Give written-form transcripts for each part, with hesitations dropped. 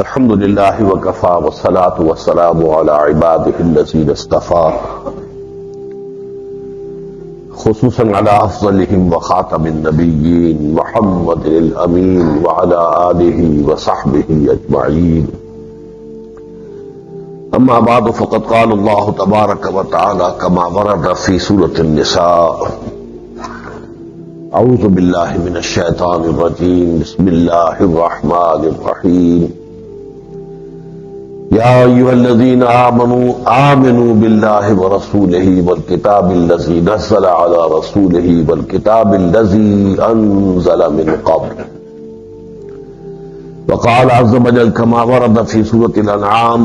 الحمد لله وكفى والصلاة والسلام على عباده الذين اصطفى خصوصا على أفضلهم وخاتم النبيين محمد الأمين وعلى آله وصحبه أجمعين. أما بعد فقد قال الله تبارك وتعالى كما ورد في سورة النساء: أعوذ بالله من الشيطان الرجيم بسم الله الرحمن الرحيم. يا أيها الذين آمنوا بالله ورسوله والكتاب الذي نزل على رسوله والكتاب الذي أنزل من قبل. وقال عز وجل كما ورد في سورة الأنعام: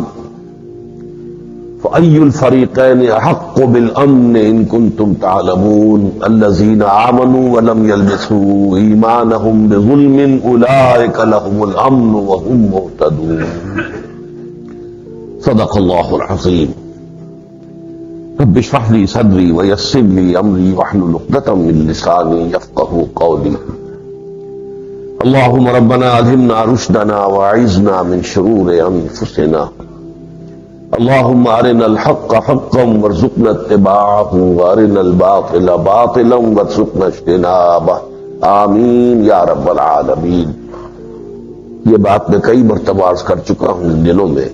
فأي الفريقين أحق بالأمن إن كنتم تعلمون الذين آمنوا ولم يلبسوا إيمانهم بظلم أولئك لهم الأمن وهم مهتدون. صدق الله العظيم. رب اشرح لي صدري ويسر لي أمري واحلل عقدة من لساني يفقهوا قولي. اللهم ربنا ألهمنا رشدنا وأعذنا من شرور أنفسنا. اللهم أرنا الحق حقا وارزقنا اتباعه وأرنا الباطل باطلا وارزقنا اجتنابه. آمین یا رب العالمین. یہ بات میں کئی مرتبہ عرض کر چکا ہوں ان دنوں میں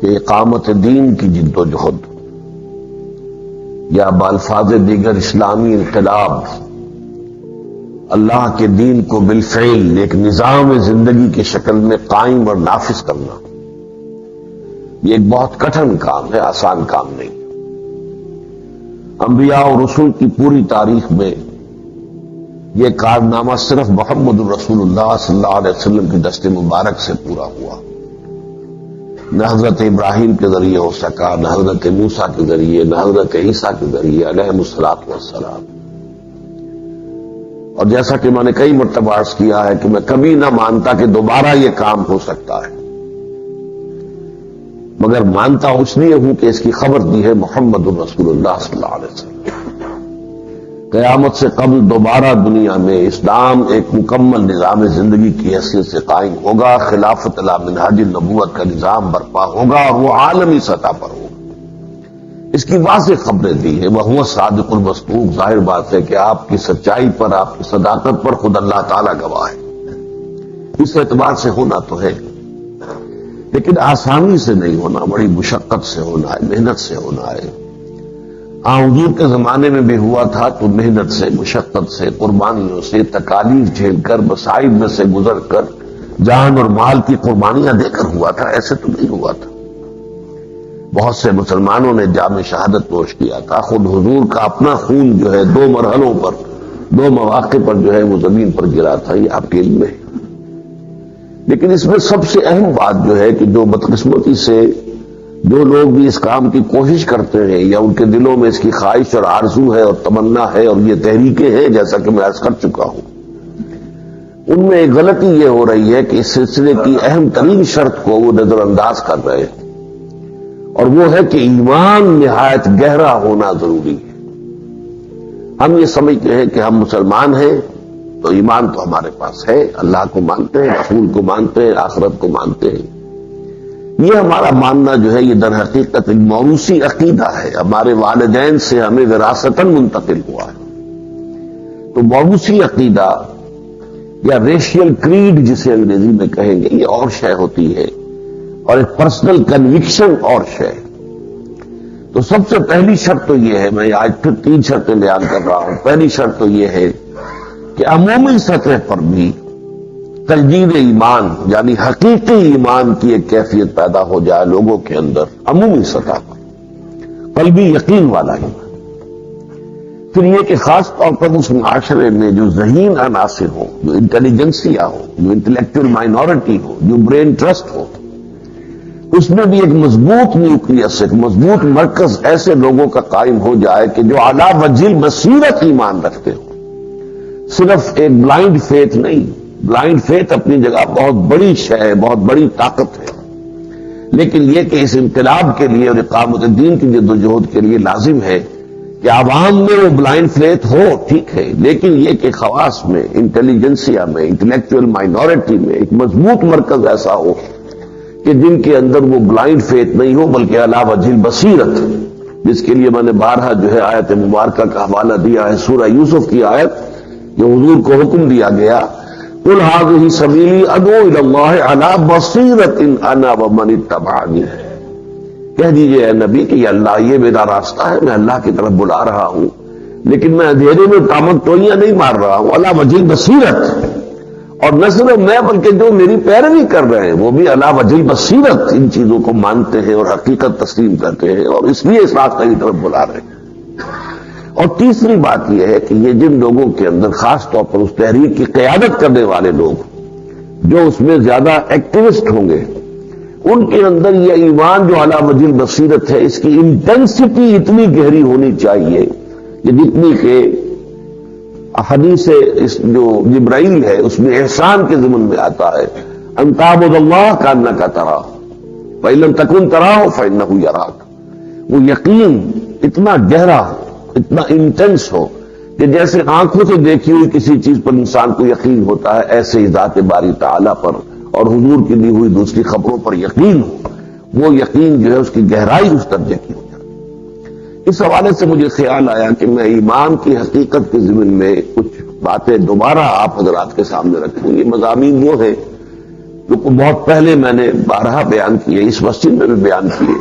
کہ اقامت دین کی جد و جہد یا بالفاظ دیگر اسلامی انقلاب، اللہ کے دین کو بالفعل ایک نظام زندگی کی شکل میں قائم اور نافذ کرنا، یہ ایک بہت کٹھن کام ہے، آسان کام نہیں. انبیاء اور رسول کی پوری تاریخ میں یہ کارنامہ صرف محمد الرسول اللہ صلی اللہ علیہ وسلم کی دست مبارک سے پورا ہوا. نہ حضرت ابراہیم کے ذریعے ہو سکا، نہ حضرت موسیٰ کے ذریعے، نہ حضرت عیسیٰ کے ذریعے علیہ الصلوۃ والسلام. اور جیسا کہ میں نے کئی مرتبہ عرض کیا ہے کہ میں کبھی نہ مانتا کہ دوبارہ یہ کام ہو سکتا ہے، مگر مانتا اس لیے ہوں کہ اس کی خبر دی ہے محمد الرسول اللہ صلی اللہ علیہ وسلم. قیامت سے قبل دوبارہ دنیا میں اسلام ایک مکمل نظام زندگی کی حیثیت سے قائم ہوگا، خلافت علی منہاج النبوت کا نظام برپا ہوگا اور وہ عالمی سطح پر ہوگا. اس کی واضح خبریں دی ہے. وہ صادق المصدوق. ظاہر بات ہے کہ آپ کی سچائی پر، آپ کی صداقت پر خود اللہ تعالیٰ گواہ ہے. اس اعتبار سے ہونا تو ہے، لیکن آسانی سے نہیں ہونا، بڑی مشقت سے ہونا ہے، محنت سے ہونا ہے. حضور کے زمانے میں بھی ہوا تھا تو محنت سے، مشقت سے، قربانیوں سے، تکالیف جھیل کر، مصائب میں سے گزر کر، جان اور مال کی قربانیاں دے کر ہوا تھا. ایسے تو نہیں ہوا تھا. بہت سے مسلمانوں نے جام شہادت نوش کیا تھا. خود حضور کا اپنا خون جو ہے 2 مرحلوں پر، 2 مواقع پر جو ہے وہ زمین پر گرا تھا. یہ آپ کے علم میں ہے. لیکن اس میں سب سے اہم بات جو ہے کہ جو بدقسمتی سے جو لوگ بھی اس کام کی کوشش کرتے ہیں یا ان کے دلوں میں اس کی خواہش اور آرزو ہے اور تمنا ہے اور یہ تحریکیں ہیں، جیسا کہ میں عرض کر چکا ہوں، ان میں ایک غلطی یہ ہو رہی ہے کہ اس سلسلے کی اہم ترین شرط کو وہ نظر انداز کر رہے ہیں، اور وہ ہے کہ ایمان نہایت گہرا ہونا ضروری ہے. ہم یہ سمجھتے ہیں کہ ہم مسلمان ہیں تو ایمان تو ہمارے پاس ہے، اللہ کو مانتے ہیں، رسول کو مانتے ہیں، آخرت کو مانتے ہیں. یہ ہمارا ماننا جو ہے یہ در حقیقت ایک موروثی عقیدہ ہے، ہمارے والدین سے ہمیں وراثتاً منتقل ہوا ہے. تو موروثی عقیدہ یا ریشیل کریڈ جسے انگریزی میں کہیں گے، یہ اور شے ہوتی ہے، اور ایک پرسنل کنوکشن اور شے. تو سب سے پہلی شرط تو یہ ہے، میں آج پھر 3 شرطیں بیان کر رہا ہوں. پہلی شرط تو یہ ہے کہ عمومی سطح پر بھی تجدید ایمان یعنی حقیقی ایمان کی ایک کیفیت پیدا ہو جائے لوگوں کے اندر، عمومی سطح پر قلبی یقین والا ایمان. پھر یہ کہ خاص طور پر اس معاشرے میں جو ذہین عناصر ہو، جو انٹیلیجنسیا ہو، جو انٹلیکچوئل مائنورٹی ہو، جو برین ٹرسٹ ہو، اس میں بھی ایک مضبوط نیوکلیس، ایک مضبوط مرکز ایسے لوگوں کا قائم ہو جائے کہ جو اعلیٰ وجہ بصیرت ایمان رکھتے ہو. صرف ایک بلائنڈ فیتھ نہیں. بلائنڈ فیتھ اپنی جگہ بہت بڑی شے ہے، بہت بڑی طاقت ہے، لیکن یہ کہ اس انقلاب کے لیے اور اقامت دین کی جدوجہد کے لیے لازم ہے کہ عوام میں وہ بلائنڈ فیتھ ہو، ٹھیک ہے، لیکن یہ کہ خواص میں، انٹیلیجنسیا میں، انٹلیکچوئل مائنورٹی میں ایک مضبوط مرکز ایسا ہو کہ جن کے اندر وہ بلائنڈ فیتھ نہیں ہو بلکہ علی وجہ البصیرت، جس کے لیے میں نے بارہا جو ہے آیت مبارکہ کا حوالہ دیا ہے، سورہ یوسف کی آیت، جو حضور کو حکم دیا گیا، قل هذه سبیلی ادعو الی اللہ علی بصیرۃ انا ومن اتبعنی، کہہ دیجئے اے نبی کہ یہ اللہ، یہ میرا راستہ ہے، میں اللہ کی طرف بلا رہا ہوں، لیکن میں اندھیرے میں تامک ٹوئیاں نہیں مار رہا ہوں، علی وجہ البصیرت، اور نہ صرف میں بلکہ جو میری پیروی کر رہے ہیں وہ بھی علی وجہ البصیرت ان چیزوں کو مانتے ہیں اور حقیقت تسلیم کرتے ہیں اور اس لیے اس راستہ کی طرف بلا رہے ہیں۔ اور تیسری بات یہ ہے کہ یہ جن لوگوں کے اندر خاص طور پر اس تحریک کی قیادت کرنے والے لوگ جو اس میں زیادہ ایکٹیوسٹ ہوں گے، ان کے اندر یہ ایمان جو علی وجہ البصیرت ہے، اس کی انٹینسٹی اتنی گہری ہونی چاہیے کہ جتنی کہ حدیث اس جو جبرائیل ہے اس میں احسان کے ضمن میں آتا ہے، ان تعبد اللہ کانک تراہ فإن لم تکن تراہ فإنہ یراک، وہ یقین اتنا گہرا، اتنا انٹینس ہو کہ جیسے آنکھوں سے دیکھی ہوئی کسی چیز پر انسان کو یقین ہوتا ہے، ایسے ہی ذات باری تعالیٰ پر اور حضور کی دی ہوئی دوسری خبروں پر یقین ہو، وہ یقین جو ہے اس کی گہرائی اس درجے کی ہو جائے۔ اس حوالے سے مجھے خیال آیا کہ میں ایمان کی حقیقت کے ضمن میں کچھ باتیں دوبارہ آپ حضرات کے سامنے رکھوں۔ یہ مضامین وہ ہیں جو بہت پہلے میں نے بارہا بیان کیے، اس مسجد میں بھی بیان کیے،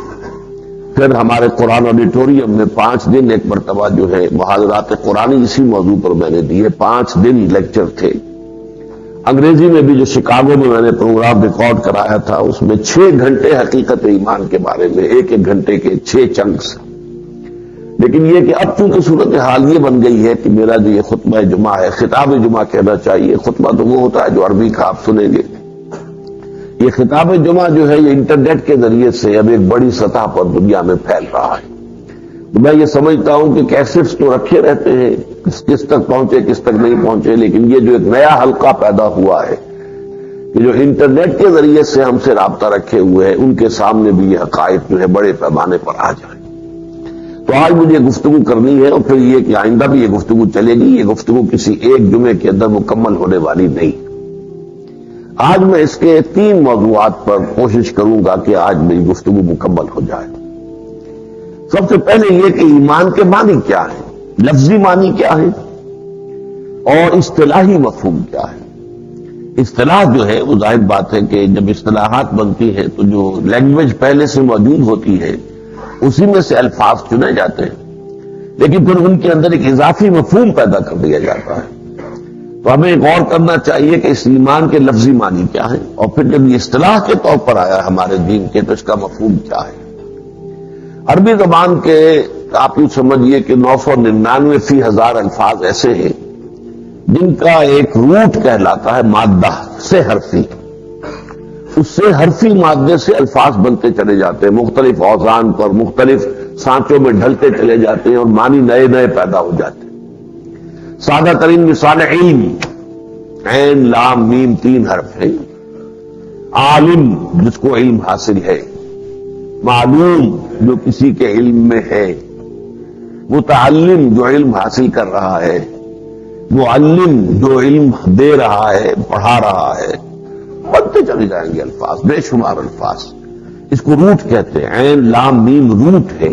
پھر ہمارے قرآن آڈیٹوریم میں 5 دن ایک مرتبہ جو ہے محاضرات قرآنی اسی موضوع پر میں نے دیے، 5 دن لیکچر تھے۔ انگریزی میں بھی جو شکاگو میں نے پروگرام ریکارڈ کرایا تھا اس میں 6 گھنٹے حقیقت ایمان کے بارے میں، ایک گھنٹے کے 6 چنکس۔ لیکن یہ کہ اب چونکہ صورتحال یہ بن گئی ہے کہ میرا جو یہ خطبہ جمعہ ہے، خطاب جمعہ کہنا چاہیے، خطبہ تو وہ ہوتا ہے جو عربی کا آپ سنیں گے، یہ خطاب جمعہ جو ہے یہ انٹرنیٹ کے ذریعے سے اب ایک بڑی سطح پر دنیا میں پھیل رہا ہے۔ تو میں یہ سمجھتا ہوں کہ کیسٹس تو رکھے رہتے ہیں، کس تک پہنچے کس تک نہیں پہنچے، لیکن یہ جو ایک نیا حلقہ پیدا ہوا ہے کہ جو انٹرنیٹ کے ذریعے سے ہم سے رابطہ رکھے ہوئے ہیں، ان کے سامنے بھی یہ حقائق جو ہے بڑے پیمانے پر آ جائیں۔ تو آج مجھے گفتگو کرنی ہے اور پھر یہ کہ آئندہ بھی یہ گفتگو چلے گی، یہ گفتگو کسی ایک جمعے کے اندر مکمل ہونے والی نہیں۔ آج میں اس کے 3 موضوعات پر کوشش کروں گا کہ آج میری گفتگو مکمل ہو جائے۔ سب سے پہلے یہ کہ ایمان کے معنی کیا ہے، لفظی معنی کیا ہے اور اصطلاحی مفہوم کیا ہے۔ اصطلاح جو ہے وہ ظاہر بات ہے کہ جب اصطلاحات بنتی ہے تو جو لینگویج پہلے سے موجود ہوتی ہے اسی میں سے الفاظ چنے جاتے ہیں، لیکن پھر ان کے اندر ایک اضافی مفہوم پیدا کر دیا جاتا ہے۔ تو ہمیں غور کرنا چاہیے کہ اس ایمان کے لفظی معنی کیا ہے، اور پھر جب یہ اصطلاح کے طور پر آیا ہمارے دین کے تو اس کا مفہوم کیا ہے۔ عربی زبان کے آپ یوں سمجھیے کہ 999 فی ہزار الفاظ ایسے ہیں جن کا ایک روٹ کہلاتا ہے مادہ سے حرفی، اس سے حرفی مادے سے الفاظ بنتے چلے جاتے ہیں، مختلف اوزان پر مختلف سانچوں میں ڈھلتے چلے جاتے ہیں اور معنی نئے نئے پیدا ہو جاتے ہیں۔ سادہ ترین مثال علم، عین لام میم 3 حرف ہیں۔ عالم جس کو علم حاصل ہے، معلوم جو کسی کے علم میں ہے، متعلم جو علم حاصل کر رہا ہے، معلم جو علم دے رہا ہے، پڑھا رہا ہے، بنتے چلے جائیں گے الفاظ، بے شمار الفاظ۔ اس کو روٹ کہتے ہیں، عین لام میم روٹ ہے۔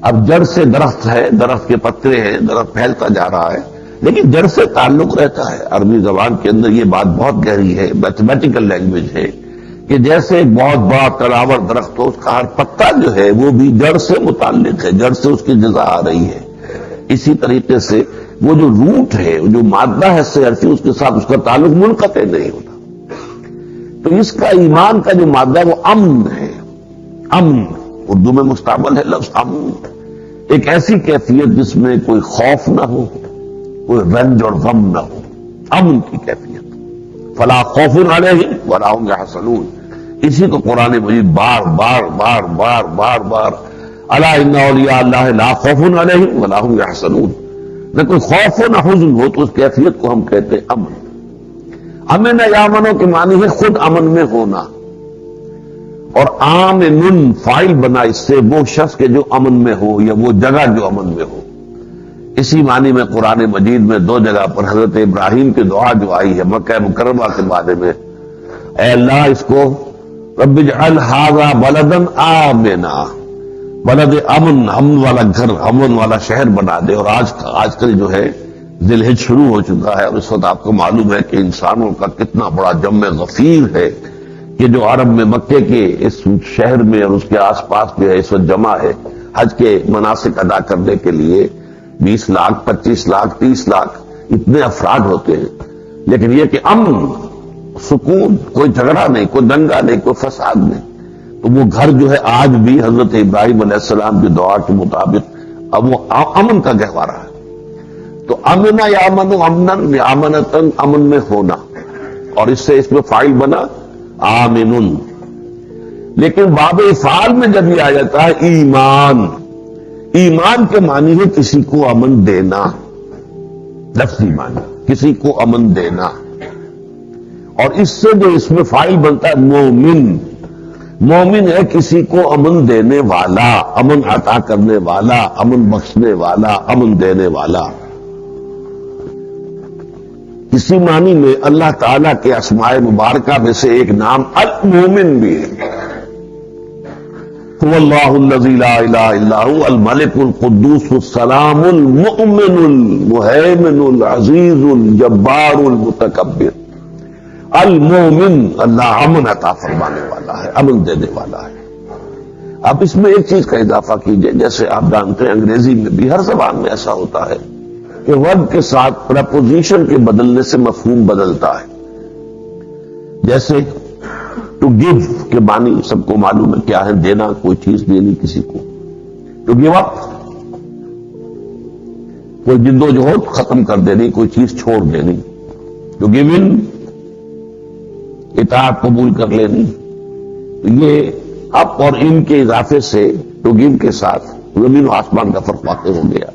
اب جڑ سے درخت ہے، درخت کے پتے ہیں، درخت پھیلتا جا رہا ہے، لیکن جڑ سے تعلق رہتا ہے۔ عربی زبان کے اندر یہ بات بہت گہری ہے، میتھمیٹیکل لینگویج ہے کہ جیسے ایک بہت بڑا تناور درخت ہو، اس کا ہر پتا جو ہے وہ بھی جڑ سے متعلق ہے، جڑ سے اس کی غذا آ رہی ہے۔ اسی طریقے سے وہ جو روٹ ہے، جو مادہ ہے سے حرفی، اس کے ساتھ اس کا تعلق منقطع نہیں ہوتا۔ تو اس کا ایمان کا جو مادہ ہے وہ امن ہے۔ امن اردو میں مستعمل ہے لفظ امن، ایک ایسی کیفیت جس میں کوئی خوف نہ ہو، کوئی رنج اور غم نہ ہو، امن کی کیفیت۔ فلا خوف علیہم ولا هم یحزنون، اسی کو قرآن مجید بار بار بار بار بار بار الا ان اولیاء اللہ لا خوف علیہم ولا هم یحزنون، نہ کوئی خوف ہو نہ حزن ہو، تو اس کیفیت کو ہم کہتے ہیں امن۔ امن یامنوں کے معنی ہے خود امن میں ہونا، اور آمن فائل بنا اس سے وہ شخص کے جو امن میں ہو یا وہ جگہ جو امن میں ہو۔ اسی معنی میں قرآن مجید میں دو جگہ پر حضرت ابراہیم کی دعا جو آئی ہے مکہ مکرمہ کے بارے میں، اے اللہ اس کو رب اجعل ھذا بلدا آمنا، بلد امن والا گھر، امن والا شہر بنا دے۔ اور آج کل جو ہے ذی الحج شروع ہو چکا ہے، اور اس وقت آپ کو معلوم ہے کہ انسانوں کا کتنا بڑا جمع غفیر ہے کہ جو عرب میں مکے کے اس شہر میں اور اس کے آس پاس جو ہے اس وقت جمع ہے حج کے مناسک ادا کرنے کے لیے 20 لاکھ 25 لاکھ 30 لاکھ اتنے افراد ہوتے ہیں، لیکن یہ کہ امن، سکون، کوئی جھگڑا نہیں، کوئی دنگا نہیں، کوئی فساد نہیں۔ تو وہ گھر جو ہے آج بھی حضرت ابراہیم علیہ السلام کی دعا کے مطابق اب وہ امن کا گہوارہ ہے۔ تو امنا یا امن امنن یا امنتن، امن میں ہونا، اور اس سے اس میں فاعل بنا آمنن۔ لیکن باب افعال میں جب یہ آ جاتا ہے ایمان، ایمان کے معنی ہے کسی کو امن دینا، لفظی معنی کسی کو امن دینا، اور اس سے جو اس میں فاعل بنتا ہے مومن، مومن ہے کسی کو امن دینے والا، امن عطا کرنے والا، امن بخشنے والا، امن دینے والا۔ اسی معنی میں اللہ تعالیٰ کے اسماء مبارکہ میں سے ایک نام المومن بھی ہے۔ هو اللہ الذی لا الہ الا هو الملک القدوس السلام المؤمن المہیمن العزیز الجبار المتکبر۔ المومن، اللہ امن عطا فرمانے والا ہے، امن دینے والا ہے۔ اب اس میں ایک چیز کا اضافہ کیجئے، جیسے آپ جانتے ہیں انگریزی میں بھی ہر زبان میں ایسا ہوتا ہے کہ ورب کے ساتھ پریپوزیشن کے بدلنے سے مفہوم بدلتا ہے۔ جیسے ٹو گیو کے معنی سب کو معلوم ہے کیا ہے، دینا، کوئی چیز دینی کسی کو۔ ٹو گیو اپ، کوئی جدوجہد ختم کر دینی، کوئی چیز چھوڑ دینی۔ ٹو گیو ان، اطاعت قبول کر لینی۔ یہ اپ اور ان کے اضافے سے ٹو گیو کے ساتھ زمین و آسمان کا فرق واقع ہو گیا۔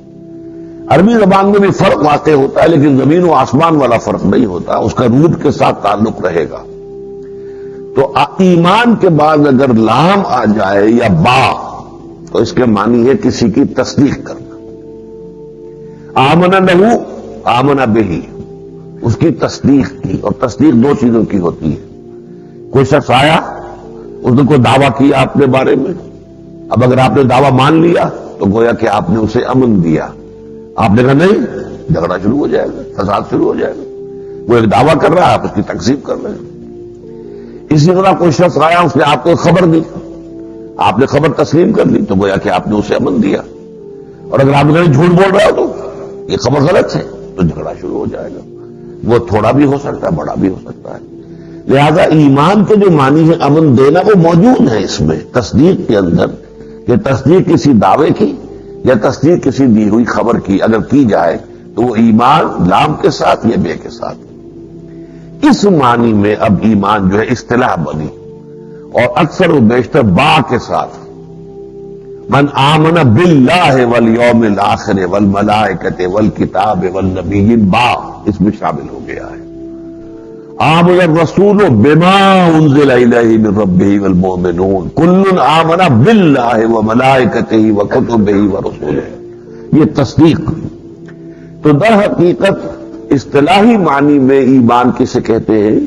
عربی زبان میں بھی فرق واقع ہوتا ہے، لیکن زمین و آسمان والا فرق نہیں ہوتا، اس کا روٹ کے ساتھ تعلق رہے گا۔ تو ایمان کے بعد اگر لام آ جائے یا با تو اس کے معنی ہے کسی کی تصدیق کرنا۔ آمن لہو، آمن بہی، اس کی تصدیق کی، اور تصدیق دو چیزوں کی ہوتی ہے۔ کوئی شخص آیا، اس نے کوئی دعویٰ کیا اپنے بارے میں، اب اگر آپ نے دعویٰ مان لیا تو گویا کہ آپ نے اسے امن دیا۔ آپ نے کہا نہیں، جھگڑا شروع ہو جائے گا، فساد شروع ہو جائے گا۔ وہ ایک دعویٰ کر رہا ہے، آپ اس کی تکذیب کر رہے ہیں۔ اسی طرح کوئی شخص آیا، اس نے آپ کو خبر دی، آپ نے خبر تسلیم کر لی تو گویا کہ آپ نے اسے امن دیا۔ اور اگر آپ نے جھوٹ بول رہا ہو تو یہ خبر غلط ہے تو جھگڑا شروع ہو جائے گا۔ وہ تھوڑا بھی ہو سکتا ہے، بڑا بھی ہو سکتا ہے۔ لہذا ایمان کے جو معنی ہے امن دینا، وہ موجود ہے اس میں تصدیق کے اندر، کہ تصدیق کسی دعوے کی یا تصدیق کسی دی ہوئی خبر کی اگر کی جائے تو وہ ایمان لام کے ساتھ یا بے کے ساتھ۔ اس معنی میں اب ایمان جو ہے اصطلاح بنی، اور اکثر و بیشتر با کے ساتھ، من آمن باللہ والیوم الآخر والملائکۃ والکتاب والنبیین، با اس میں شامل ہو گیا ہے۔ آمن الرسول بما انزل الیہ من ربہ والمؤمنون کل آمن باللہ وملائکتہ وکتبہ ورسلہ، یہ تصدیق۔ تو در حقیقت اصطلاحی معنی میں ایمان کسے کہتے ہیں؟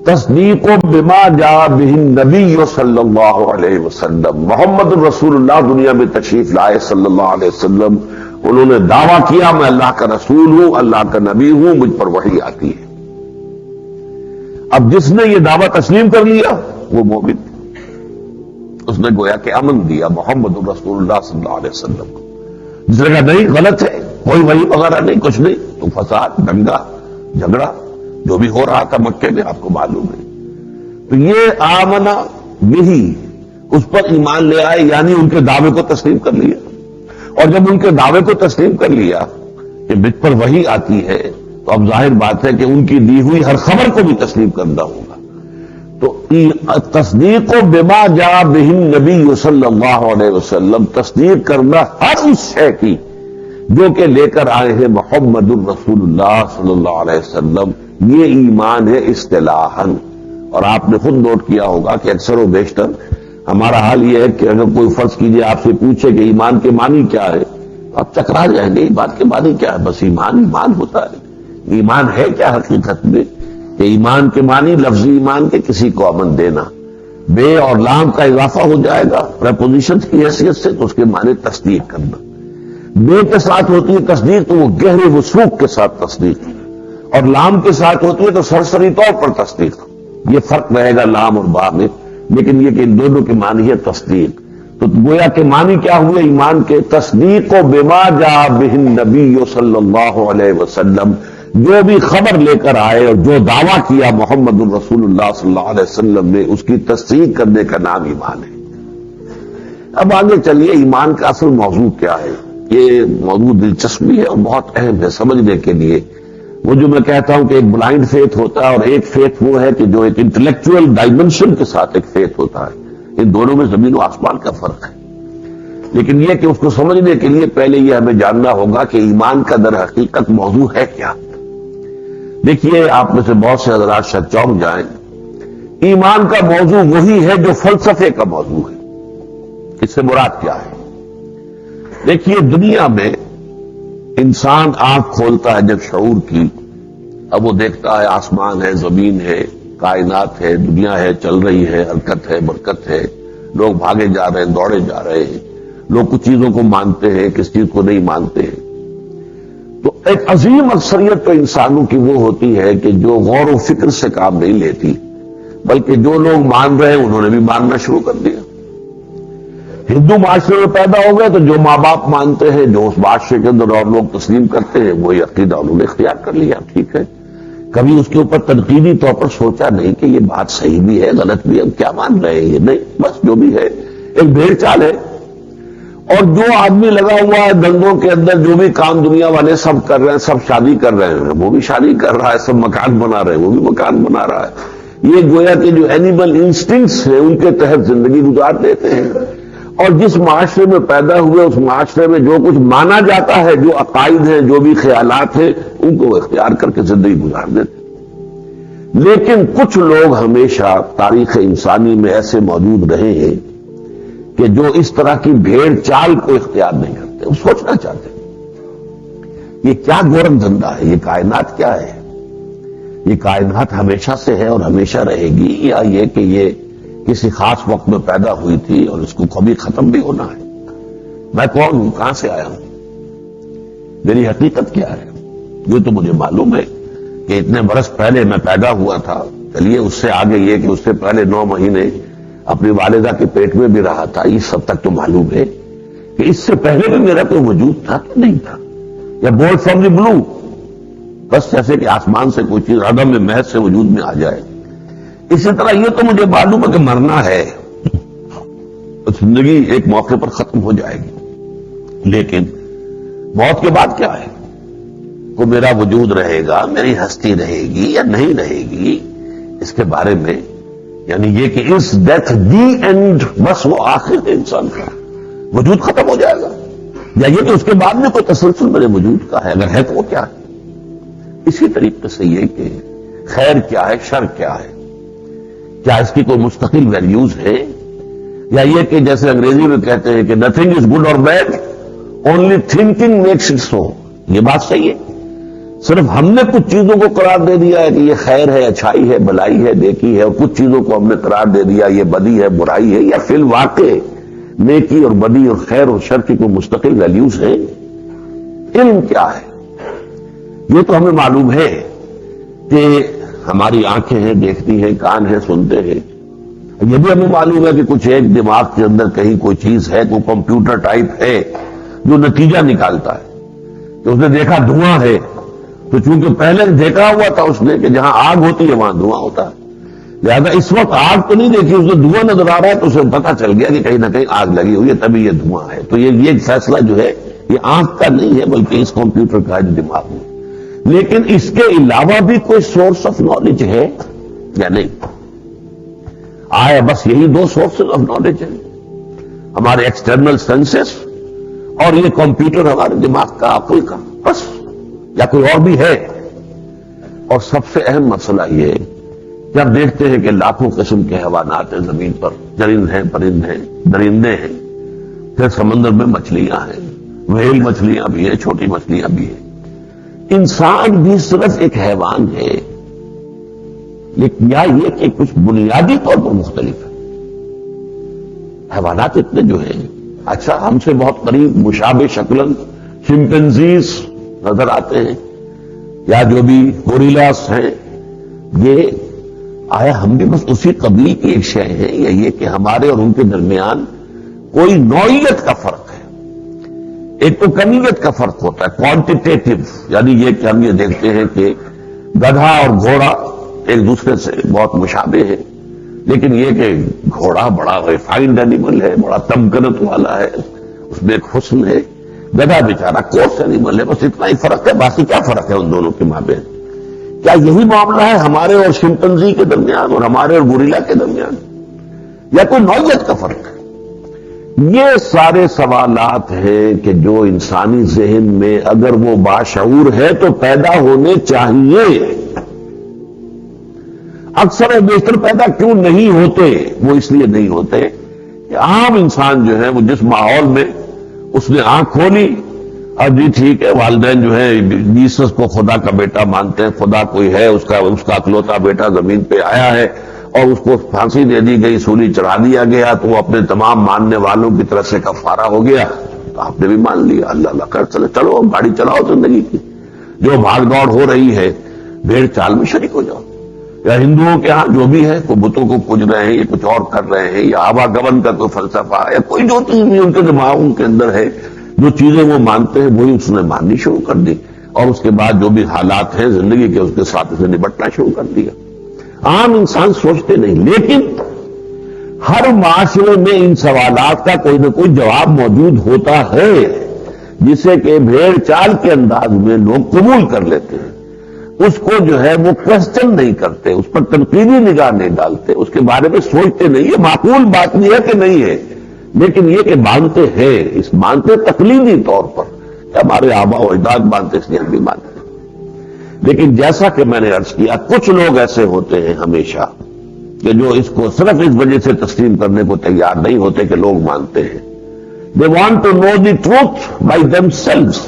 تصدیق بما جاء بہ النبی صلی اللہ علیہ وسلم، محمد الرسول اللہ دنیا میں تشریف لائے صلی اللہ علیہ وسلم، انہوں نے دعویٰ کیا میں اللہ کا رسول ہوں، اللہ کا نبی ہوں، مجھ پر وحی آتی ہے۔ اب جس نے یہ دعویٰ تسلیم کر لیا وہ مومن، اس نے گویا کہ امن دیا محمد الرسول اللہ صلی اللہ علیہ وسلم کو۔ جس نے کہا نہیں، غلط ہے، کوئی وحی وغیرہ نہیں، کچھ نہیں، تو فساد، دنگا، جھگڑا جو بھی ہو رہا تھا مکے میں آپ کو معلوم ہے۔ تو یہ آمنا بھی اس پر ایمان لے آئے، یعنی ان کے دعوے کو تسلیم کر لیا۔ اور جب ان کے دعوے کو تسلیم کر لیا کہ مجھ پر وحی آتی ہے، تو اب ظاہر بات ہے کہ ان کی دی ہوئی ہر خبر کو بھی تسلیم کرنا ہوگا۔ تو تصدیق و بما جاء بہ النبی صلی اللہ علیہ وسلم، تصدیق کرنا ہر اس شے کی جو کہ لے کر آئے ہیں محمد الرسول اللہ صلی اللہ علیہ وسلم، یہ ایمان ہے اصطلاحاً۔ اور آپ نے خود نوٹ کیا ہوگا کہ اکثر و بیشتر ہمارا حال یہ ہے کہ اگر کوئی فرض کیجئے آپ سے پوچھے کہ ایمان کے معنی کیا ہے، آپ چکرا جائیں گے. بات کے معنی کیا ہے؟ بس ایمان ایمان ہوتا ہے. ایمان ہے کیا حقیقت میں؟ کہ ایمان کے معنی لفظی ایمان کے کسی کو امن دینا. بے اور لام کا اضافہ ہو جائے گا پریپوزیشن کی حیثیت سے تو اس کے معنی تصدیق کرنا. بے کے ساتھ ہوتی ہے تصدیق تو وہ گہرے وثوق کے ساتھ تصدیق، اور لام کے ساتھ ہوتی ہے تو سرسری طور پر تصدیق. یہ فرق رہے گا لام اور با میں، لیکن یہ کہ ان دونوں کے معنی ہے تصدیق. تو گویا کے معنی کیا ہوئے ایمان کے؟ تصدیق و بما جاء بہ النبی صلی اللہ علیہ وسلم، جو بھی خبر لے کر آئے اور جو دعویٰ کیا محمد الرسول اللہ صلی اللہ علیہ وسلم نے، اس کی تصدیق کرنے کا نام ایمان ہے. اب آگے چلیے ایمان کا اصل موضوع کیا ہے. یہ موضوع دلچسپ بھی ہے اور بہت اہم ہے سمجھنے کے لیے. وہ جو میں کہتا ہوں کہ ایک بلائنڈ فیتھ ہوتا ہے اور ایک فیتھ وہ ہے کہ جو ایک انٹلیکچوئل ڈائمنشن کے ساتھ ایک فیتھ ہوتا ہے. ان دونوں میں زمین و آسمان کا فرق ہے. لیکن یہ کہ اس کو سمجھنے کے لیے پہلے یہ ہمیں جاننا ہوگا کہ ایمان کا در حقیقت موضوع ہے کیا. دیکھیے آپ میں سے بہت سے حضرات شاید چونک جائیں. ایمان کا موضوع وہی ہے جو فلسفے کا موضوع ہے. اس سے مراد کیا ہے؟ دیکھیے دنیا میں انسان آنکھ کھولتا ہے جب شعور کی، اب وہ دیکھتا ہے آسمان ہے، زمین ہے، کائنات ہے، دنیا ہے، چل رہی ہے، حرکت ہے، برکت ہے، لوگ بھاگے جا رہے ہیں، دوڑے جا رہے ہیں، لوگ کچھ چیزوں کو مانتے ہیں، کس چیز کو نہیں مانتے ہیں. تو ایک عظیم اکثریت تو انسانوں کی وہ ہوتی ہے کہ جو غور و فکر سے کام نہیں لیتی، بلکہ جو لوگ مان رہے ہیں انہوں نے بھی ماننا شروع کر دیا. ہندو معاشرے میں پیدا ہو گئے تو جو ماں باپ مانتے ہیں، جو اس معاشرے کے اندر اور لوگ تسلیم کرتے ہیں، وہی عقیدہ انہوں نے اختیار کر لیا. ٹھیک ہے، کبھی اس کے اوپر تنقیدی طور پر سوچا نہیں کہ یہ بات صحیح بھی ہے غلط بھی ہے، ہم کیا مان رہے ہیں. یہ نہیں، بس جو بھی ہے ایک بھیڑ چال ہے. اور جو آدمی لگا ہوا ہے دنگوں کے اندر، جو بھی کام دنیا والے سب کر رہے ہیں، سب شادی کر رہے ہیں، وہ بھی شادی کر رہا ہے، سب مکان بنا رہے ہیں، وہ بھی مکان بنا رہا ہے. یہ گویا کہ جو اینیمل انسٹنکٹس ہیں ان کے تحت زندگی گزار دیتے ہیں. اور جس معاشرے میں پیدا ہوئے اس معاشرے میں جو کچھ مانا جاتا ہے، جو عقائد ہیں، جو بھی خیالات ہیں، ان کو اختیار کر کے زندگی گزار دیتے. لیکن کچھ لوگ ہمیشہ تاریخ انسانی میں ایسے موجود رہے ہیں کہ جو اس طرح کی بھیڑ چال کو اختیار نہیں کرتے. وہ سوچنا چاہتے ہیں یہ کیا گورن دھندا ہے، یہ کائنات کیا ہے، یہ کائنات ہمیشہ سے ہے اور ہمیشہ رہے گی، یا یہ کہ یہ کسی خاص وقت میں پیدا ہوئی تھی اور اس کو کبھی ختم بھی ہونا ہے. میں کون ہوں، کہاں سے آیا ہوں، میری حقیقت کیا ہے. یہ تو مجھے معلوم ہے کہ اتنے برس پہلے میں پیدا ہوا تھا. چلیے اس سے آگے یہ کہ اس سے پہلے 9 مہینے اپنی والدہ کے پیٹ میں بھی رہا تھا، یہ سب تک تو معلوم ہے کہ اس سے پہلے بھی میرا کوئی وجود تھا کہ نہیں تھا. یا بورڈ فرام دی بلو، بس جیسے کہ آسمان سے کوئی چیز عدم میں محض سے وجود میں آ جائے. اسی طرح یہ تو مجھے معلوم ہے کہ مرنا ہے، زندگی ایک موقع پر ختم ہو جائے گی. لیکن موت کے بعد کیا ہے؟ کو میرا وجود رہے گا، میری ہستی رہے گی یا نہیں رہے گی، اس کے بارے میں یعنی یہ کہ اس ڈیتھ دی اینڈ، بس وہ آخر ہے انسان کا، وجود ختم ہو جائے گا، یا یہ کہ اس کے بعد میں کوئی تسلسل میرے وجود کا ہے، اگر ہے تو وہ کیا ہے. اسی طریقے سے یہ کہ خیر کیا ہے، شر کیا ہے، کیا اس کی کوئی مستقل ویلیوز ہے، یا یہ کہ جیسے انگریزی میں کہتے ہیں کہ نتھنگ از گڈ اور bad, only thinking makes it so. یہ بات صحیح ہے. صرف ہم نے کچھ چیزوں کو قرار دے دیا ہے کہ یہ خیر ہے، اچھائی ہے، بلائی ہے، نیکی ہے، اور کچھ چیزوں کو ہم نے قرار دے دیا یہ بدی ہے، برائی ہے، یا فی الواقع نیکی اور بدی اور خیر اور شر کی کوئی مستقل ویلیوز ہے. علم کیا ہے؟ یہ تو ہمیں معلوم ہے کہ ہماری آنکھیں ہیں، دیکھتی ہیں، کان ہیں، سنتے ہیں. یہ بھی ہمیں معلوم ہے کہ کچھ ایک دماغ کے اندر کہیں کوئی چیز ہے، کوئی کمپیوٹر ٹائپ ہے جو نتیجہ نکالتا ہے. کہ اس نے دیکھا دھواں ہے، تو چونکہ پہلے دیکھا ہوا تھا اس نے کہ جہاں آگ ہوتی ہے وہاں دھواں ہوتا ہے، لہذا اس وقت آگ تو نہیں دیکھی، اس نے دھواں نظر آ رہا ہے تو اسے پتا چل گیا کہ کہیں نہ کہیں آگ لگی ہوئی ہے، تبھی یہ دھواں ہے. تو یہ فیصلہ جو ہے یہ آنکھ کا نہیں ہے بلکہ اس کمپیوٹر کا ہے جو دماغ میں. لیکن اس کے علاوہ بھی کوئی سورس آف نالج ہے یا نہیں؟ آیا بس یہی 2 سورسز آف نالج ہیں، ہمارے ایکسٹرنل سینسز اور یہ کمپیوٹر ہمارے دماغ کا، عقل کا، بس، یا کوئی اور بھی ہے؟ اور سب سے اہم مسئلہ یہ کہ آپ دیکھتے ہیں کہ لاکھوں قسم کے حیوانات ہیں زمین پر، چرند ہیں، پرند ہیں، درندے ہیں، پھر سمندر میں مچھلیاں ہیں، ویل مچھلیاں بھی ہیں، چھوٹی مچھلیاں بھی ہیں۔ انسان بھی صرف ایک حیوان ہے، لیکن یا یہ کہ کچھ بنیادی طور پر مختلف ہے۔ حیوانات اتنے جو ہیں، اچھا ہم سے بہت قریب مشابہ شکلن چمپینزیز نظر آتے ہیں، یا جو بھی گوریلاس ہیں، یہ آیا ہم بھی بس اسی قبیل کی ایک شے ہیں، یا یہ کہ ہمارے اور ان کے درمیان کوئی نوعیت کا فرق ہے؟ ایک تو کمیت کا فرق ہوتا ہے، کوانٹیٹیو، یعنی یہ کہ ہم یہ دیکھتے ہیں کہ گدھا اور گھوڑا ایک دوسرے سے بہت مشابہ ہے، لیکن یہ کہ گھوڑا بڑا ریفائنڈ اینیمل ہے، بڑا تمکنت والا ہے، اس میں ایک حسن ہے، گدھا بیچارہ کورس اینیمل ہے، بس اتنا ہی فرق ہے، باقی کیا فرق ہے ان دونوں کے مابین؟ کیا یہی معاملہ ہے ہمارے اور شمپنزی کے درمیان اور ہمارے اور گوریلا کے درمیان، یا کوئی نوعیت کا فرق ہے؟ یہ سارے سوالات ہیں کہ جو انسانی ذہن میں اگر وہ باشعور ہے تو پیدا ہونے چاہیے۔ اکثر و بیشتر پیدا کیوں نہیں ہوتے؟ وہ اس لیے نہیں ہوتے کہ عام انسان جو ہے وہ جس ماحول میں اس نے آنکھ کھولی، اب جی ٹھیک ہے، والدین جو ہے جیسس کو خدا کا بیٹا مانتے ہیں، خدا کوئی ہے، اس کا اکلوتا بیٹا زمین پہ آیا ہے اور اس کو پھانسی دے دی گئی، سولی چڑھا دیا گیا، تو وہ اپنے تمام ماننے والوں کی طرف سے کفارہ ہو گیا، تو آپ نے بھی مان لیا، اللہ اللہ کر چلو گاڑی چلاؤ زندگی کی، جو بھاگ دوڑ ہو رہی ہے بھیڑ چال میں شریک ہو جاؤ۔ یا ہندوؤں کے ہاں جو بھی ہے، کوئی بتوں کو پوج رہے ہیں یا کچھ اور کر رہے ہیں، یا آوا گمن کا کوئی فلسفہ یا کوئی جو چیز بھی ان کے دماغوں کے اندر ہے، جو چیزیں وہ مانتے ہیں وہی اس نے ماننی شروع کر دی، اور اس کے بعد جو بھی حالات ہیں زندگی کے اس کے ساتھ اسے نپٹنا شروع کر دیا۔ عام انسان سوچتے نہیں، لیکن ہر معاشرے میں ان سوالات کا کوئی نہ کوئی جواب موجود ہوتا ہے، جسے کہ بھیڑ چال کے انداز میں لوگ قبول کر لیتے ہیں، اس کو جو ہے وہ کوشچن نہیں کرتے، اس پر تنقیدی نگاہ نہیں ڈالتے، اس کے بارے میں سوچتے نہیں، یہ معقول بات نہیں ہے کہ نہیں ہے، لیکن یہ کہ مانتے ہیں، اس مانتے تقلیدی طور پر کہ ہمارے آبا و اجداد مانتے اس لیے ہم بھی مانتے۔ لیکن جیسا کہ میں نے عرض کیا، کچھ لوگ ایسے ہوتے ہیں ہمیشہ کہ جو اس کو صرف اس وجہ سے تسلیم کرنے کو تیار نہیں ہوتے کہ لوگ مانتے ہیں۔ They want to know the truth by themselves۔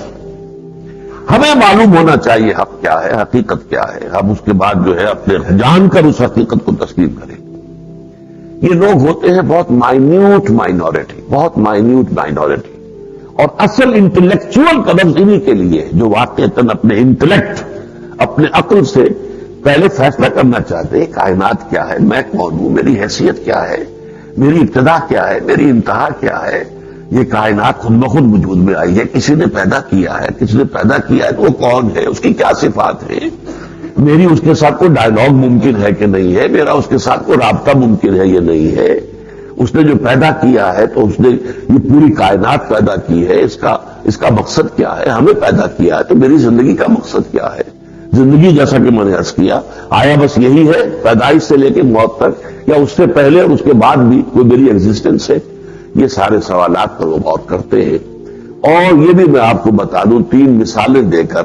ہمیں معلوم ہونا چاہیے حق کیا ہے، حقیقت کیا ہے، ہم اس کے بعد جو ہے اپنے جان کر اس حقیقت کو تسلیم کریں۔ یہ لوگ ہوتے ہیں بہت مائنیوٹ مائنورٹی، بہت مائنیوٹ مائنورٹی، اور اصل انٹلیکچوئل کا لفظ انہی کے لیے جو واقعتاً اپنے انٹلیکٹ، اپنے عقل سے پہلے فیصلہ کرنا چاہتے ہیں کائنات کیا ہے، میں کون ہوں، میری حیثیت کیا ہے، میری ابتدا کیا ہے، میری انتہا کیا ہے، یہ کائنات خود بخود وجود میں آئی ہے، کسی نے پیدا کیا ہے، کسی نے پیدا کیا ہے تو وہ کون ہے، اس کی کیا صفات ہے، میری اس کے ساتھ کوئی ڈائیلاگ ممکن ہے کہ نہیں ہے، میرا اس کے ساتھ کوئی رابطہ ممکن ہے یہ نہیں ہے، اس نے جو پیدا کیا ہے تو اس نے یہ پوری کائنات پیدا کی ہے، اس کا مقصد کیا ہے، ہمیں پیدا کیا ہے تو میری زندگی کا مقصد کیا ہے، زندگی جیسا کہ میں نے عرض کیا آیا بس یہی ہے پیدائش سے لے کے موت تک، یا اس سے پہلے اور اس کے بعد بھی کوئی میری ایگزسٹنس ہے؟ یہ سارے سوالات پر وہ غور کرتے ہیں۔ اور یہ بھی میں آپ کو بتا دوں 3 مثالیں دے کر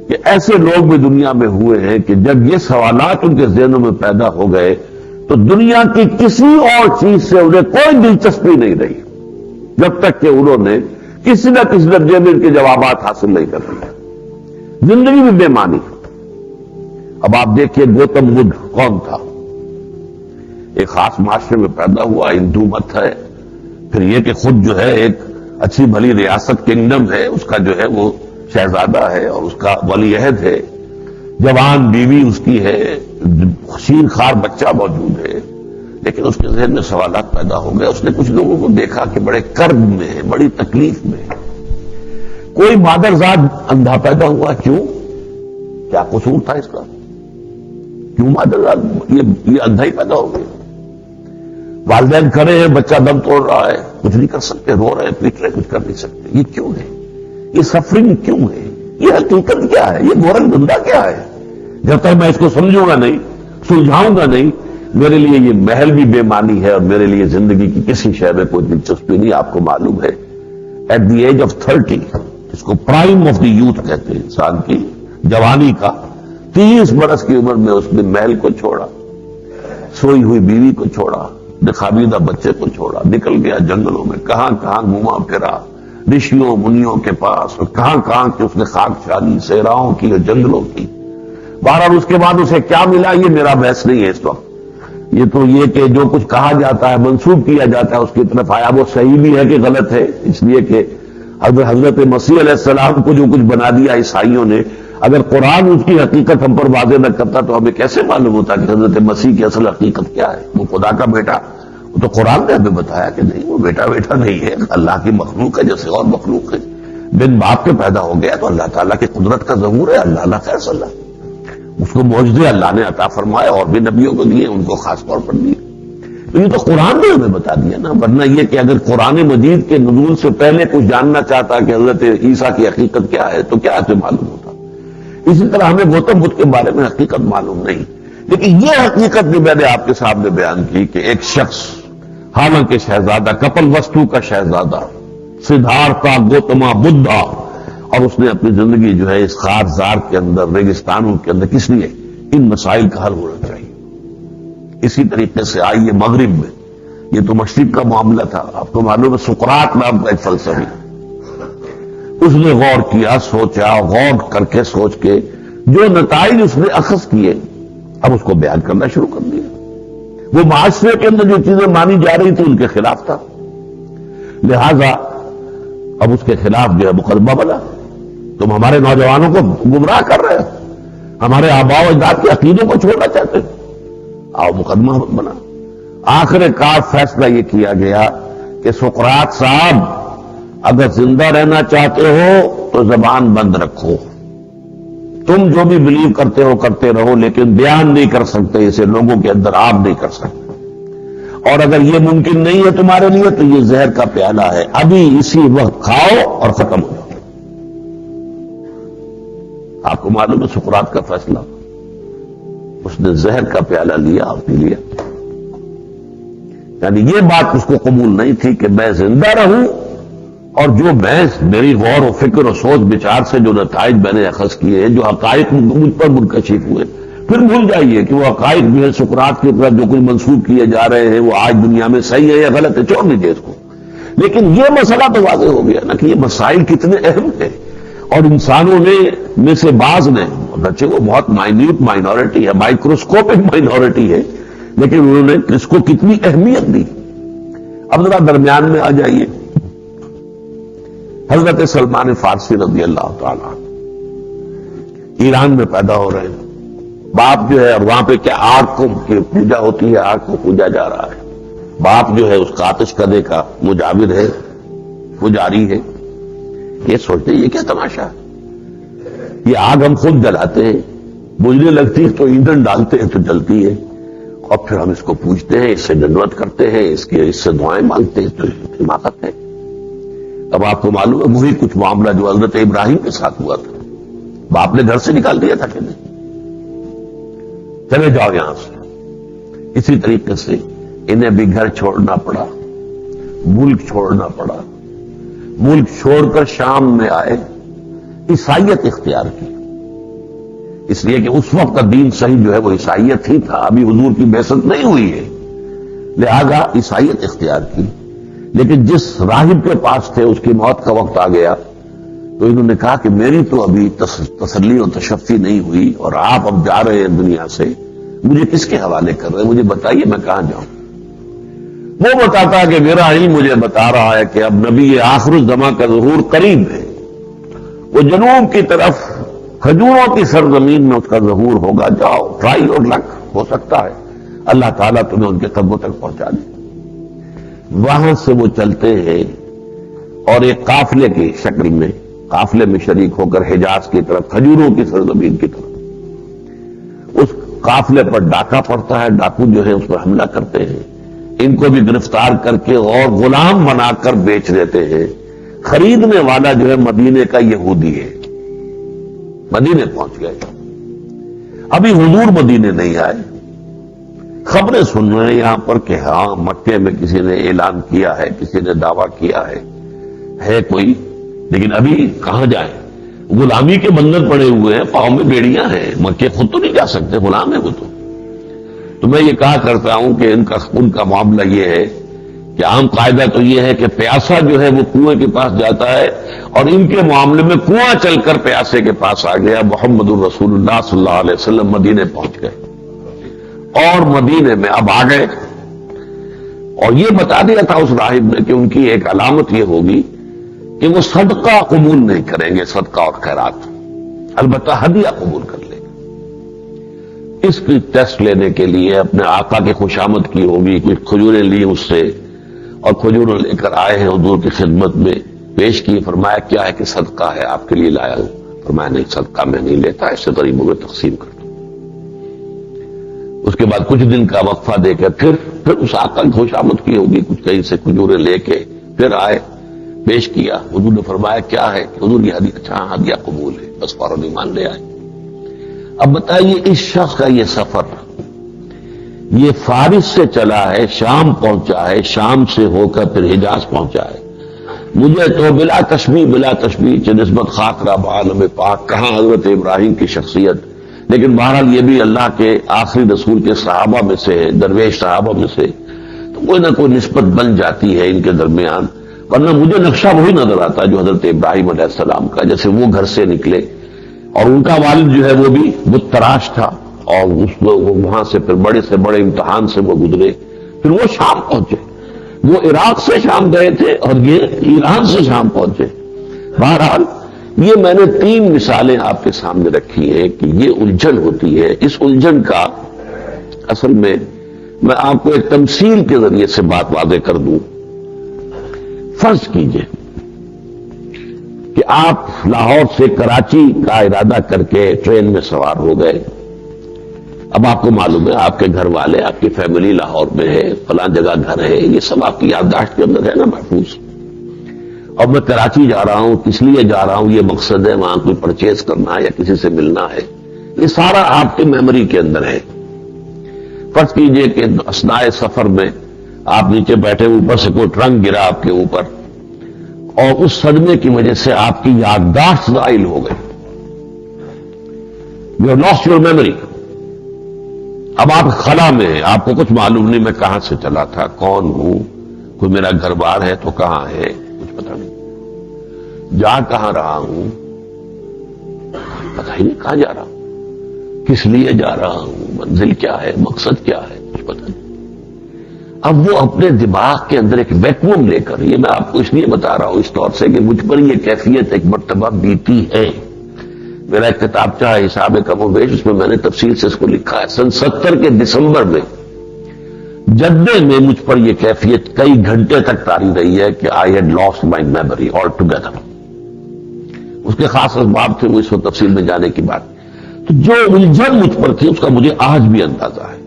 کہ ایسے لوگ بھی دنیا میں ہوئے ہیں کہ جب یہ سوالات ان کے ذہنوں میں پیدا ہو گئے تو دنیا کی کسی اور چیز سے انہیں کوئی دلچسپی نہیں رہی، جب تک کہ انہوں نے کسی نہ کسی درجے میں ان کے جوابات حاصل نہیں کر لیے، زندگی میں بے معنی۔ اب آپ دیکھیے گوتم بدھ کون تھا؟ ایک خاص معاشرے میں پیدا ہوا، ہندو مت ہے، پھر یہ کہ خود جو ہے ایک اچھی بھلی ریاست کنگڈم ہے، اس کا جو ہے وہ شہزادہ ہے اور اس کا ولی عہد ہے، جوان بیوی اس کی ہے، شیر خوار بچہ موجود ہے، لیکن اس کے ذہن میں سوالات پیدا ہو گئے۔ اس نے کچھ لوگوں کو دیکھا کہ بڑے کرب میں ہے، بڑی تکلیف میں ہے، کوئی مادرزاد اندھا پیدا ہوا، کیوں؟ کیا قصور تھا اس کا؟ کیوں مادرزاد یہ اندھا ہی پیدا ہو گیا؟ والدین کھڑے ہیں، بچہ دم توڑ رہا ہے، کچھ نہیں کر سکتے، رو رہے ہیں، پیٹ رہے، کچھ کر نہیں سکتے، یہ کیوں ہے؟ یہ سفرنگ کیوں ہے؟ یہ حقیقت کیا ہے؟ یہ گورکھ دھندا کیا ہے؟ جب تک میں اس کو سمجھوں گا نہیں، سلجھاؤں گا نہیں، میرے لیے یہ محل بھی بے معنی ہے اور میرے لیے زندگی کی کسی شے میں کوئی دلچسپی نہیں۔ آپ کو معلوم ہے ایٹ دی ایج آف 30، اس کو پرائم آف دی یوتھ کہتے ہیں، انسان کی جوانی کا 30 برس کی عمر میں اس نے محل کو چھوڑا، سوئی ہوئی بیوی کو چھوڑا، نخابیدہ بچے کو چھوڑا، نکل گیا جنگلوں میں، کہاں کہاں گھوما پھرا، رشیوں منیوں کے پاس، اور کہاں کہاں کی اس نے خاک چھانی، صحراؤں کی اور جنگلوں کی۔ بہرحال اس کے بعد اسے کیا ملا یہ میرا بحث نہیں ہے اس وقت۔ یہ تو یہ کہ جو کچھ کہا جاتا ہے، منسوب کیا جاتا ہے اس کی طرف، آیا وہ صحیح بھی ہے کہ غلط ہے، اس لیے کہ حضرت مسیح علیہ السلام کو جو کچھ بنا دیا عیسائیوں نے، اگر قرآن اس کی حقیقت ہم پر واضح نہ کرتا تو ہمیں کیسے معلوم ہوتا کہ حضرت مسیح کی اصل حقیقت کیا ہے؟ وہ خدا کا بیٹا، وہ تو قرآن نے ہمیں بتایا کہ نہیں، وہ بیٹا نہیں ہے، اللہ کی مخلوق ہے جیسے اور مخلوق ہے، بن باپ کے پیدا ہو گیا تو اللہ تعالیٰ کی قدرت کا ظہور ہے، اللہ خیر صلی اللہ، اس کو معجزے اللہ نے عطا فرمائے اور بھی نبیوں کو دیے، ان کو خاص طور پر دیے۔ تو یہ تو قرآن نے ہمیں بتا دیا نا، ورنہ یہ کہ اگر قرآن مجید کے نزول سے پہلے کچھ جاننا چاہتا کہ حضرت عیسیٰ کی حقیقت کیا ہے تو کیا اسے معلوم ہوتا؟ اسی طرح ہمیں گوتم بدھ کے بارے میں حقیقت معلوم نہیں، لیکن یہ حقیقت بھی میں نے آپ کے سامنے بیان کی کہ ایک شخص، حالانکہ شہزادہ، کپل وستو کا شہزادہ، سدھارتھا گوتما بدھا، اور اس نے اپنی زندگی جو ہے اس خار زار کے اندر، ریگستانوں کے اندر، کس لیے؟ ان مسائل کا حل ہونا چاہیے۔ اسی طریقے سے آئیے مغرب میں، یہ تو مشرق کا معاملہ تھا، آپ کو معلوم ہے سقراط نام کا ایک فلسفی، اس نے غور کیا، سوچا، غور کر کے سوچ کے جو نتائج اس نے اخذ کیے، اب اس کو بیان کرنا شروع کر دیا۔ وہ معاشرے کے اندر جو چیزیں مانی جا رہی تھی ان کے خلاف تھا، لہذا اب اس کے خلاف جو ہے مقدمہ بنا، تم ہمارے نوجوانوں کو گمراہ کر رہے ہو، ہمارے آباء و اجداد کے عقیدوں کو چھوڑنا چاہتے ہو، آؤ مقدمہ بنا۔ آخر کار فیصلہ یہ کیا گیا کہ سقراط صاحب اگر زندہ رہنا چاہتے ہو تو زبان بند رکھو، تم جو بھی بلیو کرتے ہو کرتے رہو، لیکن بیان نہیں کر سکتے اسے، لوگوں کے اندر آپ نہیں کر سکتے، اور اگر یہ ممکن نہیں ہے تمہارے لیے تو یہ زہر کا پیالہ ہے، ابھی اسی وقت کھاؤ اور ختم ہو جاؤ۔ آپ کو معلوم ہے سقراط کا فیصلہ، اس نے زہر کا پیالہ لیا اور پی لیا، یعنی یہ بات اس کو قبول نہیں تھی کہ میں زندہ رہوں اور جو میں میری غور و فکر و سوچ بچار سے جو نتائج میں نے اخذ کیے ہیں، جو حقائق مجھ پر منکشف ہوئے، پھر بھول جائیے کہ وہ حقائق جو ہے سقراط کی طرف جو کچھ منسوب کیے جا رہے ہیں وہ آج دنیا میں صحیح ہے یا غلط ہے، چھوڑ دیجیے اس کو۔ لیکن یہ مسئلہ تو واضح ہو گیا نا کہ یہ مسائل کتنے اہم ہیں، اور انسانوں نے میں سے بعض نے، بچے وہ بہت مائنیوٹ مائنورٹی ہے، مائکروسکوپک مائنورٹی ہے، لیکن انہوں نے اس کو کتنی اہمیت دی۔ اب ذرا درمیان میں آ جائیے، حضرت سلمان فارسی رضی اللہ تعالیٰ ایران میں پیدا ہو رہے ہیں، باپ جو ہے، اور وہاں پہ کیا آگ کو پوجا ہوتی ہے، آگ کو پوجا جا رہا ہے، باپ جو ہے اس کا آتش کدے کا مجاور ہے، پجاری ہے، یہ سوچتے ہیں یہ کیا تماشا ہے، یہ آگ ہم خود جلاتے ہیں، بجھنے لگتی ہے تو ایندھن ڈالتے ہیں تو جلتی ہے، اور پھر ہم اس کو پوجتے ہیں، اس سے دنوت کرتے ہیں، اس سے دعائیں مانگتے ہیں، تو حماقت ہے۔ اب آپ کو معلوم ہے وہی کچھ معاملہ جو حضرت ابراہیم کے ساتھ ہوا تھا، باپ نے گھر سے نکال دیا تھا کہ نہیں، چلے جاؤ یہاں سے۔ اسی طریقے سے انہیں بھی گھر چھوڑنا پڑا، ملک چھوڑنا پڑا، ملک چھوڑ کر شام میں آئے، عیسائیت اختیار کی، اس لیے کہ اس وقت کا دین صحیح جو ہے وہ عیسائیت ہی تھا، ابھی حضور کی بعثت نہیں ہوئی ہے، لہذا عیسائیت اختیار کی۔ لیکن جس راہب کے پاس تھے اس کی موت کا وقت آ گیا تو انہوں نے کہا کہ میری تو ابھی تسلی و تشفی نہیں ہوئی، اور آپ اب جا رہے ہیں دنیا سے، مجھے کس کے حوالے کر رہے ہیں، مجھے بتائیے میں کہاں جاؤں۔ وہ بتاتا ہے کہ میرا علم مجھے بتا رہا ہے کہ اب نبی آخر الزماں کا ظہور قریب ہے، وہ جنوب کی طرف کھجوروں کی سرزمین میں اس کا ظہور ہوگا، جاؤ ٹرائی اور لک، ہو سکتا ہے اللہ تعالیٰ تمہیں ان کے قدموں تک پہنچا دے۔ وہاں سے وہ چلتے ہیں اور ایک قافلے کی شکل میں، قافلے میں شریک ہو کر حجاز کی طرف، کھجوروں کی سرزمین کی طرف، اس قافلے پر ڈاکہ پڑتا ہے، ڈاکو جو ہے اس پر حملہ کرتے ہیں، ان کو بھی گرفتار کر کے اور غلام بنا کر بیچ دیتے ہیں۔ خریدنے والا جو ہے مدینے کا یہودی ہے، مدینے پہنچ گئے، ابھی حضور مدینے نہیں آئے، خبریں سن رہے ہیں یہاں پر کہ ہاں مکے میں کسی نے اعلان کیا ہے، کسی نے دعویٰ کیا ہے کوئی، لیکن ابھی کہاں جائیں، غلامی کے بندھن پڑے ہوئے ہیں، پاؤں میں بیڑیاں ہیں، مکے خود تو نہیں جا سکتے، غلام ہے وہ تو میں یہ کہا کرتا ہوں کہ ان کا معاملہ یہ ہے کہ عام قاعدہ تو یہ ہے کہ پیاسا جو ہے وہ کنویں کے پاس جاتا ہے، اور ان کے معاملے میں کنواں چل کر پیاسے کے پاس آ گیا۔ محمد الرسول اللہ صلی اللہ علیہ وسلم مدینے پہنچ گئے، اور مدینے میں اب آ گئے، اور یہ بتا دیا تھا اس راہب نے کہ ان کی ایک علامت یہ ہوگی کہ وہ صدقہ قبول نہیں کریں گے، صدقہ اور خیرات، البتہ ہدیہ قبول کر لیں گے۔ اس کی ٹیسٹ لینے کے لیے اپنے آقا کی خوشامد کی ہوگی، کچھ کھجوریں لی اس سے، اور کھجوریں لے کر آئے ہیں حضور کی خدمت میں، پیش کی، فرمایا کیا ہے کہ صدقہ ہے آپ کے لیے لایا ہوں۔ فرمایا نہیں، صدقہ میں نہیں لیتا، اس سے غریبوں میں تقسیم کر دوں۔ اس کے بعد کچھ دن کا وقفہ دے کر پھر اس آقا کی خوشامد کی ہوگی، کچھ کہیں سے کھجوریں لے کے پھر آئے، پیش کیا، حضور نے فرمایا کیا ہے کہ حضور یہ ہدیہ، اچھا ہدیہ قبول ہے، بس فوراً ایمان لے آئے۔ اب بتائیے اس شخص کا یہ سفر، یہ فارس سے چلا ہے، شام پہنچا ہے، شام سے ہو کر پھر حجاز پہنچا ہے۔ مجھے تو بلا تشبیہ نسبت خاطرہ بعالم پاک، کہاں حضرت ابراہیم کی شخصیت، لیکن بہرحال یہ بھی اللہ کے آخری رسول کے صحابہ میں سے ہے، درویش صحابہ میں سے، تو کوئی نہ کوئی نسبت بن جاتی ہے ان کے درمیان، ورنہ مجھے نقشہ وہی نظر آتا جو حضرت ابراہیم علیہ السلام کا، جیسے وہ گھر سے نکلے اور ان کا والد جو ہے وہ بھی بت تراش تھا، اور وہاں سے پھر بڑے سے بڑے امتحان سے وہ گزرے، پھر وہ شام پہنچے، وہ عراق سے شام گئے تھے اور یہ ایران سے شام پہنچے۔ بہرحال یہ میں نے 3 مثالیں آپ کے سامنے رکھی ہیں کہ یہ الجھن ہوتی ہے۔ اس الجھن کا اصل میں آپ کو ایک تمثیل کے ذریعے سے بات واضح کر دوں۔ فرض کیجئے کہ آپ لاہور سے کراچی کا ارادہ کر کے ٹرین میں سوار ہو گئے۔ اب آپ کو معلوم ہے آپ کے گھر والے، آپ کی فیملی لاہور میں ہے، فلاں جگہ گھر ہے، یہ سب آپ کی یادداشت کے اندر ہے نا محفوظ، اور میں کراچی جا رہا ہوں، کس لیے جا رہا ہوں، یہ مقصد ہے، وہاں کوئی پرچیز کرنا ہے یا کسی سے ملنا ہے، یہ سارا آپ کے میموری کے اندر ہے۔ فرض کیجئے کہ اثناء سفر میں آپ نیچے بیٹھے، اوپر سے کوئی ٹرنک گرا آپ کے اوپر، اور اس صدمے کی وجہ سے آپ کی یادداشت زائل ہو گئی، you have lost your memory. اب آپ خلا میں ہیں، آپ کو کچھ معلوم نہیں میں کہاں سے چلا تھا، کون ہوں، کوئی میرا گھر بار ہے تو کہاں ہے، کچھ پتہ نہیں، جا کہاں رہا ہوں پتہ ہی نہیں، کہاں جا رہا ہوں، کس لیے جا رہا ہوں، منزل کیا ہے، مقصد کیا ہے، کچھ پتہ نہیں۔ اب وہ اپنے دماغ کے اندر ایک ویکیوم لے کر، یہ میں آپ کو اس لیے بتا رہا ہوں اس طور سے کہ مجھ پر یہ کیفیت ایک مرتبہ بیتی ہے۔ میرا ایک کتابچہ ہے حساب کم و بیش، اس میں میں نے تفصیل سے اس کو لکھا ہے۔ سن 70 کے دسمبر میں جدے میں مجھ پر یہ کیفیت کئی گھنٹے تک طاری رہی ہے کہ I had lost my memory all together. اس کے خاص اسباب تھے، وہ اس کو تفصیل میں جانے کی بات۔ تو جو الجھن مجھ پر تھی اس کا مجھے آج بھی اندازہ ہے